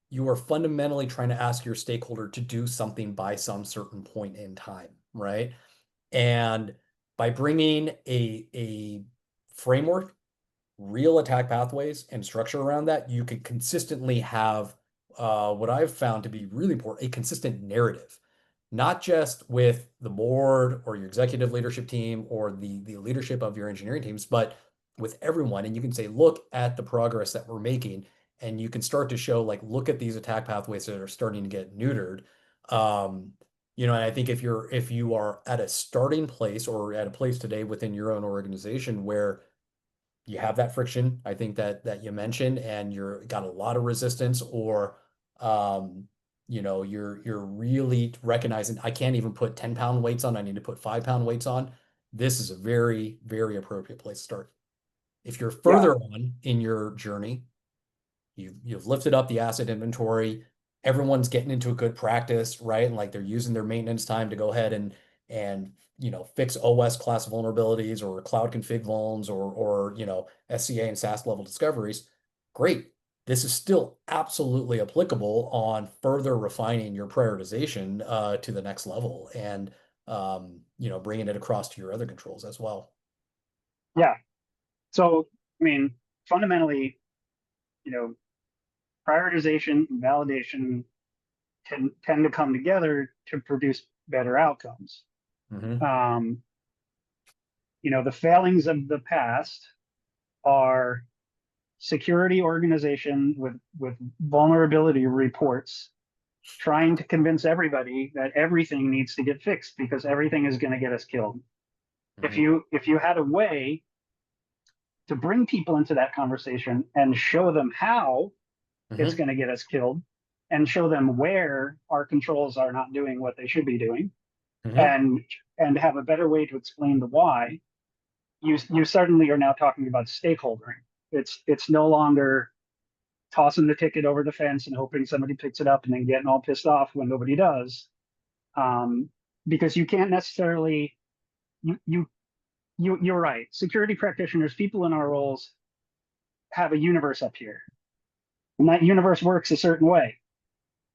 you are fundamentally trying to ask your stakeholder to do something by some certain point in time, right? And by bringing a framework, real attack pathways, and structure around that, you can consistently have what I've found to be really important, a consistent narrative, not just with the board or your executive leadership team or the leadership of your engineering teams, but with everyone. And you can say, look at the progress that we're making. And you can start to show, like, look at these attack pathways that are starting to get neutered. And I think if you are at a starting place or at a place today within your own organization where you have that friction, I think that you mentioned, and you're got a lot of resistance, or you're really recognizing I can't even put 10-pound weights on, I need to put 5-pound weights on. This is a very, very appropriate place to start. If you're further on in your journey, you've lifted up the asset inventory, everyone's getting into a good practice, right? And like they're using their maintenance time to go ahead and fix OS class vulnerabilities or cloud config vulns or SCA and SaaS level discoveries. Great. This is still absolutely applicable on further refining your prioritization to the next level and bringing it across to your other controls as well. Yeah. So, I mean, fundamentally, prioritization and validation tend to come together to produce better outcomes. Mm-hmm. The failings of the past are security organization with vulnerability reports trying to convince everybody that everything needs to get fixed because everything is going to get us killed. Mm-hmm. If you had a way to bring people into that conversation and show them how it's going to get us killed, and show them where our controls are not doing what they should be doing, and have a better way to explain the why, you certainly are now talking about stakeholdering. It's no longer tossing the ticket over the fence and hoping somebody picks it up and then getting all pissed off when nobody does, because you can't necessarily you're right. Security practitioners, people in our roles, have a universe up here, and that universe works a certain way.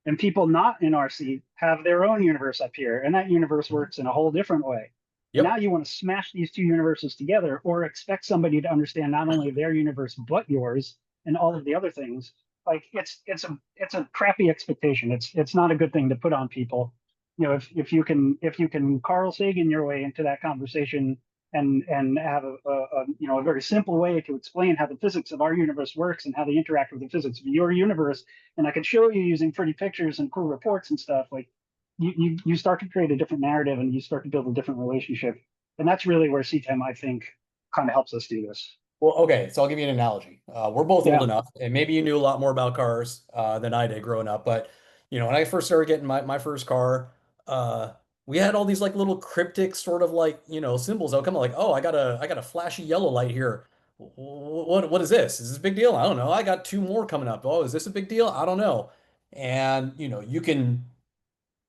And people not in our seat have their own universe up here, and that universe works in a whole different way. Yep. Now you want to smash these two universes together, or expect somebody to understand not only their universe but yours and all of the other things. Like it's a crappy expectation. It's not a good thing to put on people. If you can Carl Sagan your way into that conversation and have a very simple way to explain how the physics of our universe works and how they interact with the physics of your universe, and I could show you using pretty pictures and cool reports and stuff, like you start to create a different narrative and you start to build a different relationship. And that's really where CTEM, I think, kind of helps us do this. Well, okay, so I'll give you an analogy. We're both Yeah. old enough, and maybe you knew a lot more about cars than I did growing up. But when I first started getting my first car, we had all these like little cryptic sort of like symbols that would come up, like, oh, I got a flashy yellow light here. What is this? Is this a big deal? I don't know. I got two more coming up. Oh, is this a big deal? I don't know. And you can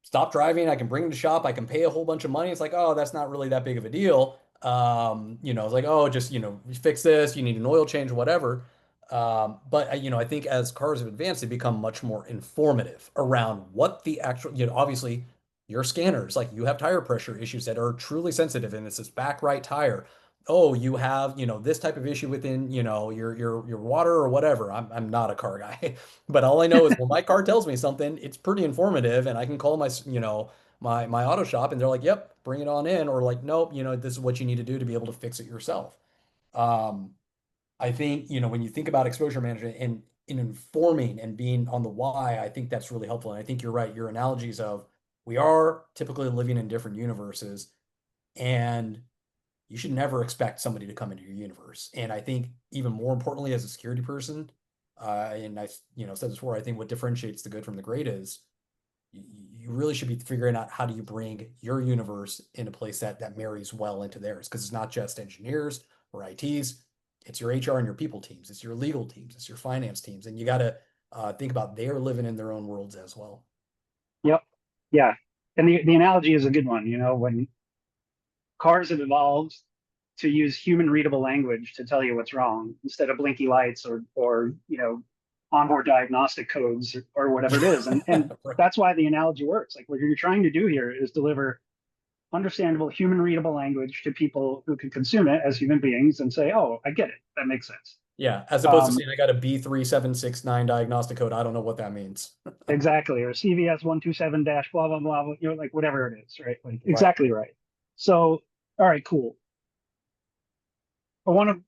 stop driving, I can bring them to shop, I can pay a whole bunch of money. It's like, oh, that's not really that big of a deal. It's like, oh, just fix this, you need an oil change, whatever. But I think as cars have advanced, they become much more informative around what the actual, obviously your scanners, like you have tire pressure issues that are truly sensitive, and it's this back right tire. Oh, you have, this type of issue within, your water or whatever. I'm not a car guy, but all I know is when my car tells me something, it's pretty informative, and I can call my auto shop, and they're like, "Yep, bring it on in," or like, "Nope, this is what you need to do to be able to fix it yourself." I think, when you think about exposure management and in informing and being on the why, I think that's really helpful. And I think you're right. Your analogies of we are typically living in different universes, and you should never expect somebody to come into your universe. And I think even more importantly, as a security person, and I said this before, I think what differentiates the good from the great is you really should be figuring out how do you bring your universe in a place that marries well into theirs, because it's not just engineers or ITs, it's your HR and your people teams, it's your legal teams, it's your finance teams, and you got to think about they're living in their own worlds as well. Yep. Yeah. And the analogy is a good one. When cars have evolved to use human readable language to tell you what's wrong instead of blinky lights or onboard diagnostic codes or whatever it is. And Right. that's why the analogy works. Like what you're trying to do here is deliver understandable, human readable language to people who can consume it as human beings and say, oh, I get it. That makes sense. Yeah, as opposed to saying I got a B3769 diagnostic code. I don't know what that means. Exactly. Or CVS 127 dash blah, blah, blah, like whatever it is, right? Like Right. exactly right. So, all right, cool. I want to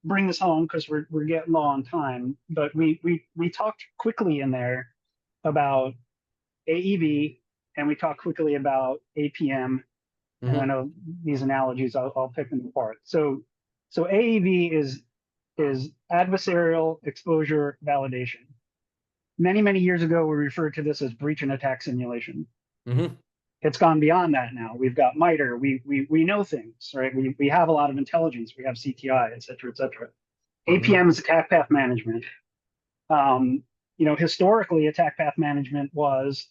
bring this home because we're getting low on time, but we talked quickly in there about AEV and we talked quickly about APM. And I know these analogies, I'll pick them apart. So AEV is adversarial exposure validation. Many years ago, we referred to this as breach and attack simulation. It's gone beyond that now. We've got MITRE. We know things, right? We have a lot of intelligence. We have CTI, et cetera, et cetera. APM is attack path management. Historically, attack path management was,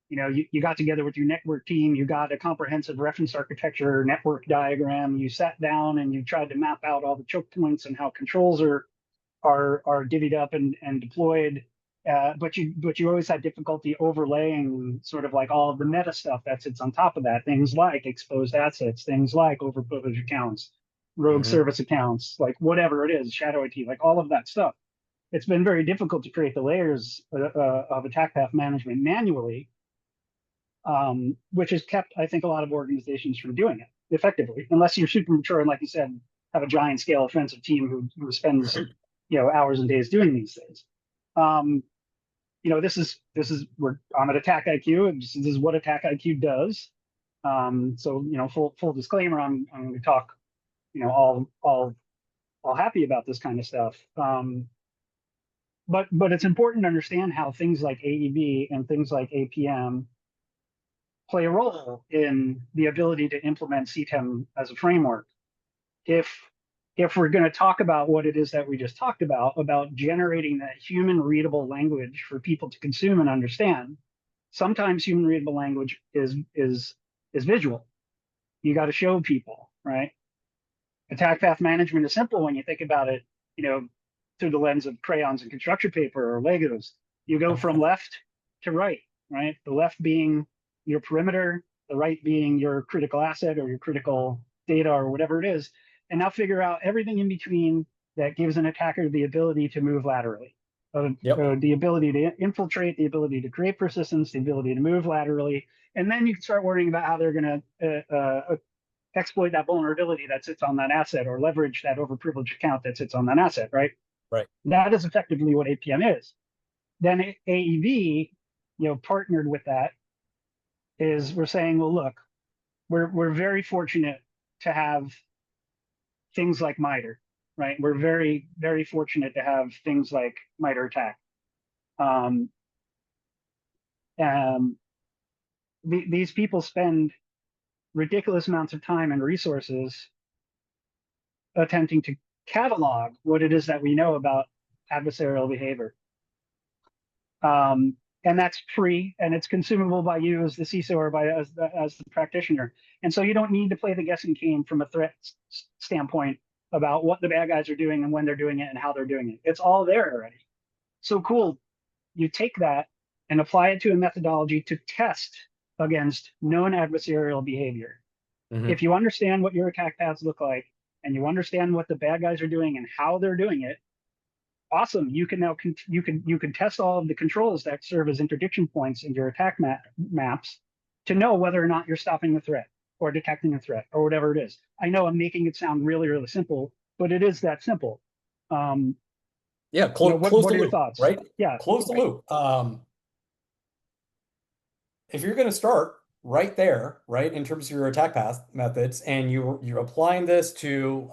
you got together with your network team, you got a comprehensive reference architecture network diagram, you sat down and you tried to map out all the choke points and how controls are divvied up and deployed. But you always had difficulty overlaying sort of like all of the meta stuff that sits on top of that. Things like exposed assets, things like overprivileged accounts, rogue service accounts, like whatever it is, shadow IT, like all of that stuff. It's been very difficult to create the layers of attack path management manually, which has kept, I think, a lot of organizations from doing it effectively, unless you're super mature and, like you said, have a giant scale offensive team who spends hours and days doing these things. I'm at AttackIQ, and this is what AttackIQ does. Full disclaimer, I'm going to talk, all happy about this kind of stuff. But it's important to understand how things like AEV and things like APM play a role in the ability to implement CTEM as a framework. If we're going to talk about what it is that we just talked about generating that human readable language for people to consume and understand, sometimes human readable language is visual. You got to show people, right? Attack path management is simple when you think about it, through the lens of crayons and construction paper or Legos. You go from left to right? The left being your perimeter, the right being your critical asset or your critical data or whatever it is. And now figure out everything in between that gives an attacker the ability to move laterally, the ability to infiltrate, the ability to create persistence, the ability to move laterally. And then you can start worrying about how they're going to exploit that vulnerability that sits on that asset or leverage that overprivileged account that sits on that asset, right? Right. That is effectively what APM is. Then AEV, partnered with that, is we're saying, well, look, we're very fortunate to have things like MITRE, right? We're very, very fortunate to have things like MITRE ATT&CK. These people spend ridiculous amounts of time and resources attempting to catalog what it is that we know about adversarial behavior. And that's free and it's consumable by you as the CISO or as the practitioner. And so you don't need to play the guessing game from a threat standpoint about what the bad guys are doing and when they're doing it and how they're doing it. It's all there already. So cool. You take that and apply it to a methodology to test against known adversarial behavior. If you understand what your attack paths look like and you understand what the bad guys are doing and how they're doing it, awesome. You can now you can test all of the controls that serve as interdiction points in your attack maps to know whether or not you're stopping the threat or detecting a threat or whatever it is. I know I'm making it sound really, really simple, but it is that simple. Yeah, close what the are your loop, thoughts? right? Yeah, close the loop. If you're going to start right there, right, in terms of your attack path methods, and you're applying this to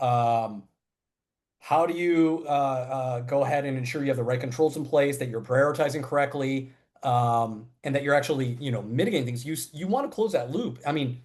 how do you go ahead and ensure you have the right controls in place, that you're prioritizing correctly, and that you're actually, mitigating things. You want to close that loop. I mean,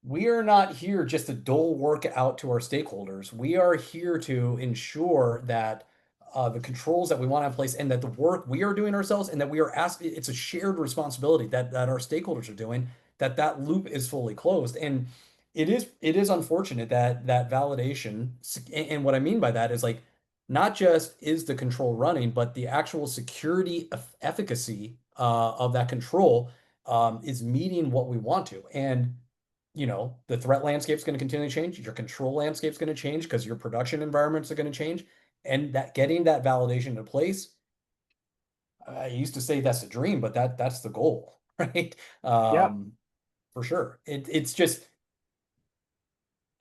we are not here just to dole work out to our stakeholders. We are here to ensure that the controls that we want to have in place and that the work we are doing ourselves and that we are asking, it's a shared responsibility that our stakeholders are doing, that loop is fully closed. And it is unfortunate that validation, and what I mean by that is like, not just is the control running, but the actual security efficacy of that control is meeting what we want to. And, you know, the threat landscape is going to continue to change. Your control landscape is going to change because your production environments are going to change. And that getting that validation into place, I used to say that's the dream, but that's the goal, right? Yeah. For sure. It's just,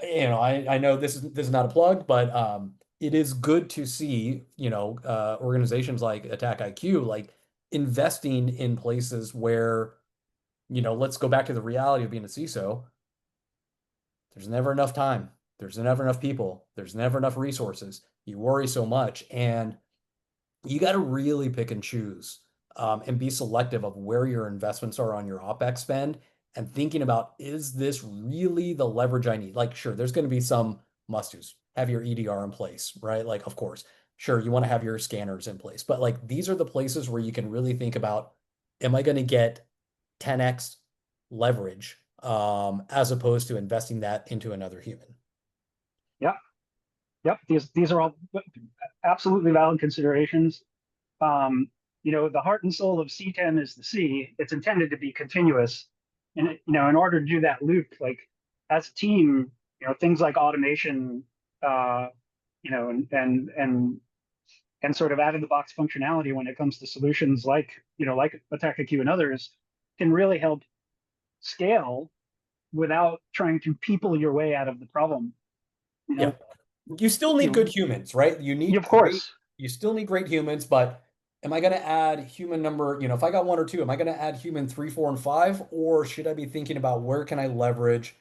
you know, I know this is not a plug, but it is good to see, you know, organizations like AttackIQ like investing in places where, you know, let's go back to the reality of being a CISO. There's never enough time. There's never enough people. There's never enough resources. You worry so much, and you got to really pick and choose and be selective of where your investments are on your OpEx spend and thinking about, is this really the leverage I need? Like, sure, there's going to be some must-dos. Have your EDR in place, right? Like, of course, sure, you want to have your scanners in place, but like these are the places where you can really think about, am I going to get 10x leverage as opposed to investing that into another human? Yeah. Yep. These are all absolutely valid considerations. You know, the heart and soul of C10 is the C. It's intended to be continuous. And, you know, in order to do that loop, like as a team, you know, things like automation, you know, and sort of out of the box functionality when it comes to solutions like, you know, like AttackIQ and others can really help scale without trying to people your way out of the problem. You know, You still need good humans, right? You need of course. you still need great humans, but am I going to add human number, you know, if I got one or two, am I going to add human 3, 4, and 5, or should I be thinking about where can I leverage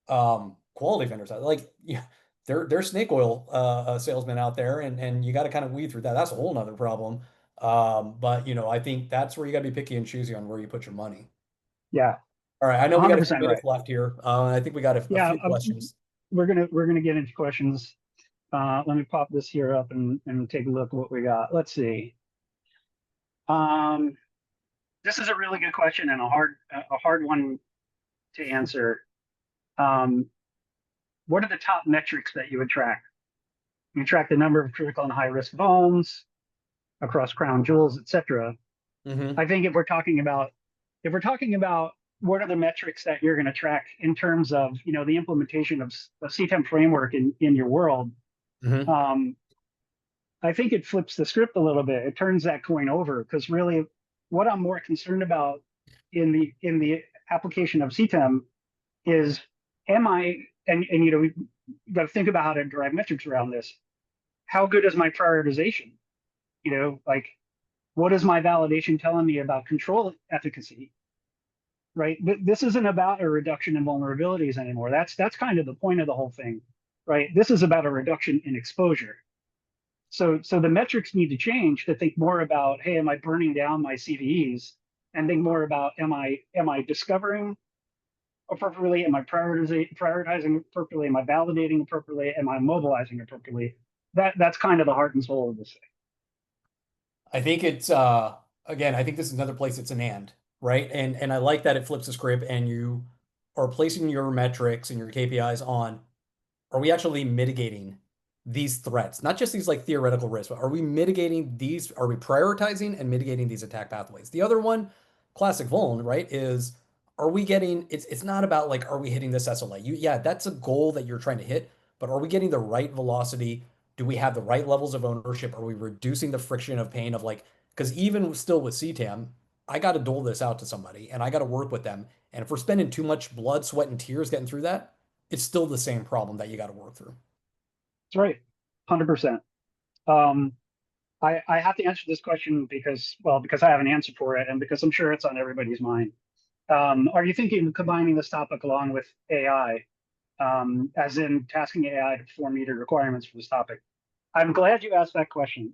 quality vendors? Like, yeah, there's snake oil salesmen out there, and you got to kind of weed through that. That's a whole nother problem. But you know, I think that's where you got to be picky and choosy on where you put your money. Yeah. All right, I know we got a few 100% minutes right. left here. I think we got a Yeah, few questions. we're gonna get into questions. Let me pop this here up and take a look at what we got. Let's see. This is a really good question and a hard one to answer. What are the top metrics that you would track? You track the number of critical and high risk vulns across crown jewels, etc. I think if we're talking about what are the metrics that you're going to track in terms of, you know, the implementation of a CTEM framework in your world, I think it flips the script a little bit. It turns that coin over, because really what I'm more concerned about in the application of CTEM is, am I, and you know, we've got to think about how to derive metrics around this. How good is my prioritization? You know, like, what is my validation telling me about control efficacy? Right. This isn't about a reduction in vulnerabilities anymore. That's kind of the point of the whole thing, right? This is about a reduction in exposure. So the metrics need to change to think more about, hey, am I burning down my CVEs? And think more about, am I discovering appropriately? Am I prioritizing appropriately? Am I validating appropriately? Am I mobilizing appropriately? That's kind of the heart and soul of this thing. I think it's again, I think this is another place it's an and, right? And I like that it flips the script and you are placing your metrics and your KPIs on, are we actually mitigating these threats? Not just these like theoretical risks, but are we mitigating these? Are we prioritizing and mitigating these attack pathways? The other one, classic vuln, right, is, are we getting, it's not about like, are we hitting this SLA? Yeah, that's a goal that you're trying to hit, but are we getting the right velocity? Do we have the right levels of ownership? Are we reducing the friction of pain of like, because even still with CTAM, I got to dole this out to somebody and I got to work with them. And if we're spending too much blood, sweat, and tears getting through that, it's still the same problem that you got to work through. That's right. 100%. I have to answer this question because I have an answer for it, and because I'm sure it's on everybody's mind. Are you thinking of combining this topic along with AI, as in tasking AI to perform needed requirements for this topic? I'm glad you asked that question.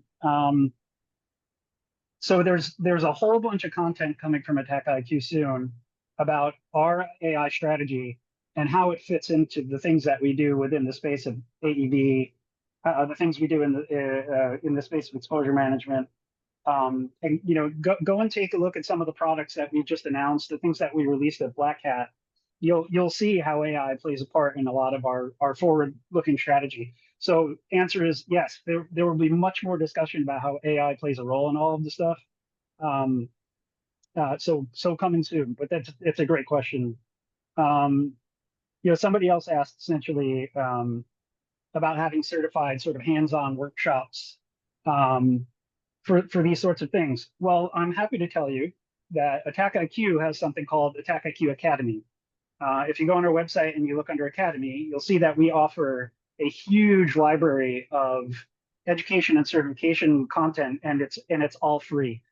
So there's a whole bunch of content coming from AttackIQ soon about our AI strategy and how it fits into the things that we do within the space of AEB, the things we do in the space of exposure management. And you know, go and take a look at some of the products that we just announced, the things that we released at Black Hat. You'll see how AI plays a part in a lot of our forward-looking strategy. So answer is yes, there will be much more discussion about how AI plays a role in all of the stuff. So coming soon, but it's a great question. Somebody else asked essentially about having certified sort of hands-on workshops for these sorts of things. Well, I'm happy to tell you that AttackIQ has something called AttackIQ Academy. If you go on our website and you look under Academy, you'll see that we offer a huge library of education and certification content, and it's all free.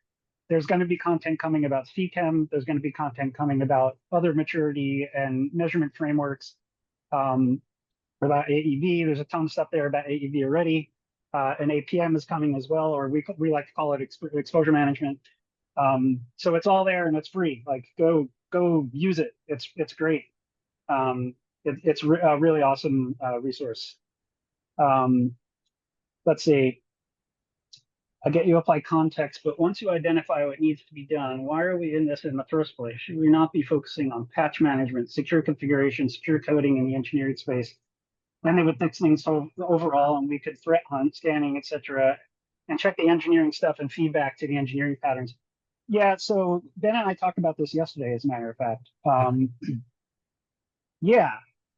There's going to be content coming about CTEM. There's going to be content coming about other maturity and measurement frameworks, about AEV. There's a ton of stuff there about AEV already. And APM is coming as well, or we like to call it exposure management. So it's all there and it's free. Like go use it. It's great. It's a really awesome resource. Let's see. I get you apply context, but once you identify what needs to be done, why are we in this in the first place? Should we not be focusing on patch management, secure configuration, secure coding in the engineering space? Then they would fix things overall, and we could threat hunt, scanning, etc., and check the engineering stuff and feedback to the engineering patterns. Yeah, so Ben and I talked about this yesterday, as a matter of fact. Yeah,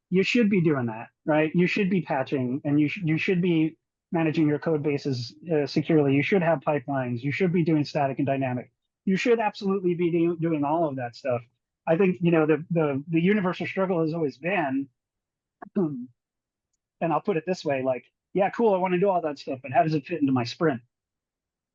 you should be doing that, right? You should be patching, and you should be managing your code bases securely. You should have pipelines. You should be doing static and dynamic. You should absolutely be doing all of that stuff. I think the universal struggle has always been, and I'll put it this way, like, yeah, cool, I want to do all that stuff, but how does it fit into my sprint?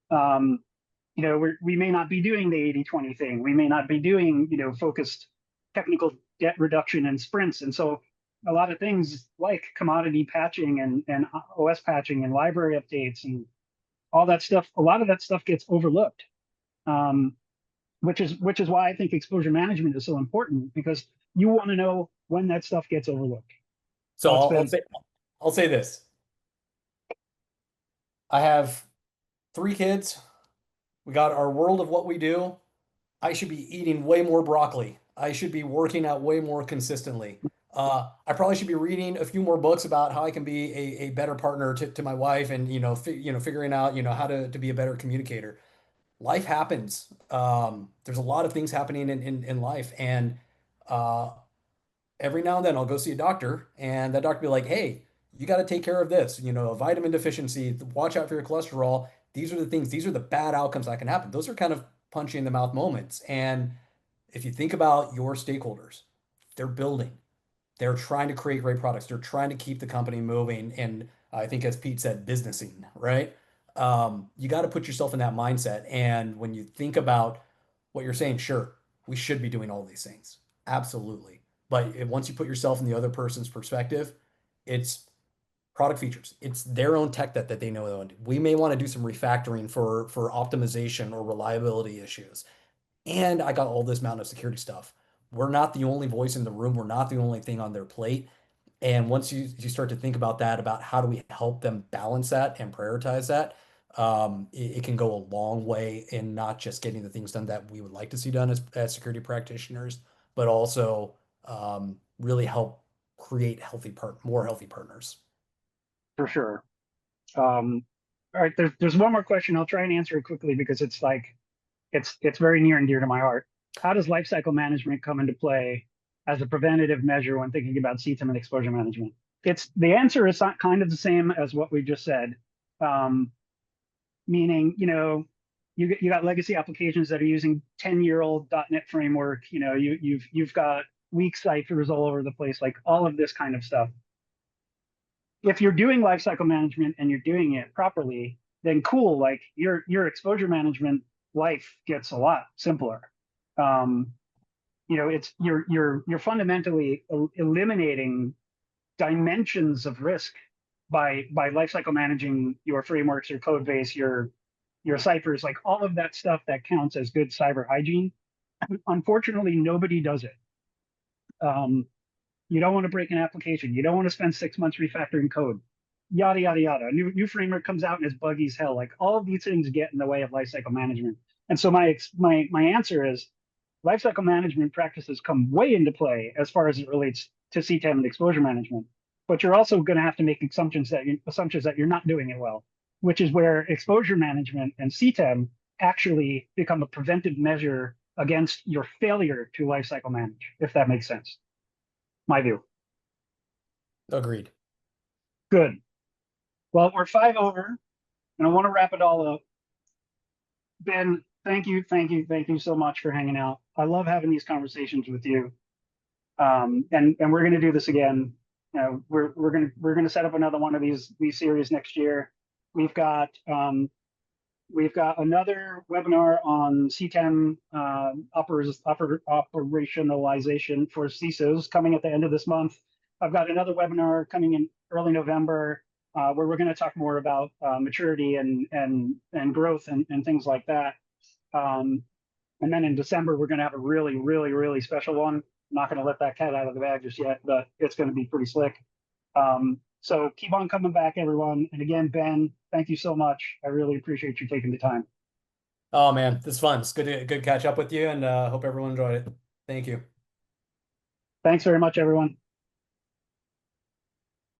We may not be doing the 80-20 thing. We may not be doing, focused technical debt reduction and sprints. And so a lot of things like commodity patching and OS patching and library updates and all that stuff, a lot of that stuff gets overlooked, which is why I think exposure management is so important, because you want to know when that stuff gets overlooked. So I'll say this. I have 3 kids. We got our world of what we do. I should be eating way more broccoli. I should be working out way more consistently. I probably should be reading a few more books about how I can be a better partner to my wife, and figuring out how to be a better communicator. Life happens. There's a lot of things happening in life, and every now and then I'll go see a doctor, and that doctor will be like, "Hey, you got to take care of this. A vitamin deficiency. Watch out for your cholesterol. These are the things. These are the bad outcomes that can happen." Those are kind of punch in the mouth moments. And if you think about your stakeholders, they're building. They're trying to create great products. They're trying to keep the company moving. And I think, as Pete said, businessing, right? You got to put yourself in that mindset. And when you think about what you're saying, sure, we should be doing all these things. Absolutely. But once you put yourself in the other person's perspective, it's product features. It's their own tech that they know. We may want to do some refactoring for optimization or reliability issues. And I got all this amount of security stuff. We're not the only voice in the room. We're not the only thing on their plate. And once you start to think about that, about how do we help them balance that and prioritize that, it can go a long way in not just getting the things done that we would like to see done as security practitioners, but also really help create more healthy partners. For sure. All right, there's one more question. I'll try and answer it quickly, because it's very near and dear to my heart. How does lifecycle management come into play as a preventative measure when thinking about CTEM and exposure management? The answer is not kind of the same as what we just said. Meaning, you got legacy applications that are using 10-year-old .NET framework. You've got weak ciphers all over the place, like all of this kind of stuff. If you're doing lifecycle management and you're doing it properly, then cool. Like your exposure management life gets a lot simpler. It's you're fundamentally eliminating dimensions of risk by lifecycle managing your frameworks, your code base, your ciphers, like all of that stuff that counts as good cyber hygiene. Unfortunately, nobody does it. You don't want to break an application. You don't want to spend 6 months refactoring code. Yada yada yada. New framework comes out and it's buggy as hell. Like all of these things get in the way of lifecycle management. And so my answer is, lifecycle management practices come way into play as far as it relates to CTEM and exposure management. But you're also going to have to make assumptions that you're not doing it well, which is where exposure management and CTEM actually become a preventive measure against your failure to lifecycle manage, if that makes sense. My view. Agreed. Good. Well, we're 5 over, and I want to wrap it all up. Ben, thank you so much for hanging out. I love having these conversations with you. And we're going to do this again. You know, we're going to set up another one of these series next year. We've got another webinar on C10 operationalization for CISOs coming at the end of this month. I've got another webinar coming in early November where we're going to talk more about maturity and growth and things like that. And then in December, we're going to have a really special one. I'm not going to let that cat out of the bag just yet, but it's going to be pretty slick. So keep on coming back, everyone. And again, Ben, thank you so much. I really appreciate you taking the time. Oh man, this is fun. It's good to catch up with you, and hope everyone enjoyed it. Thank you. Thanks very much, everyone.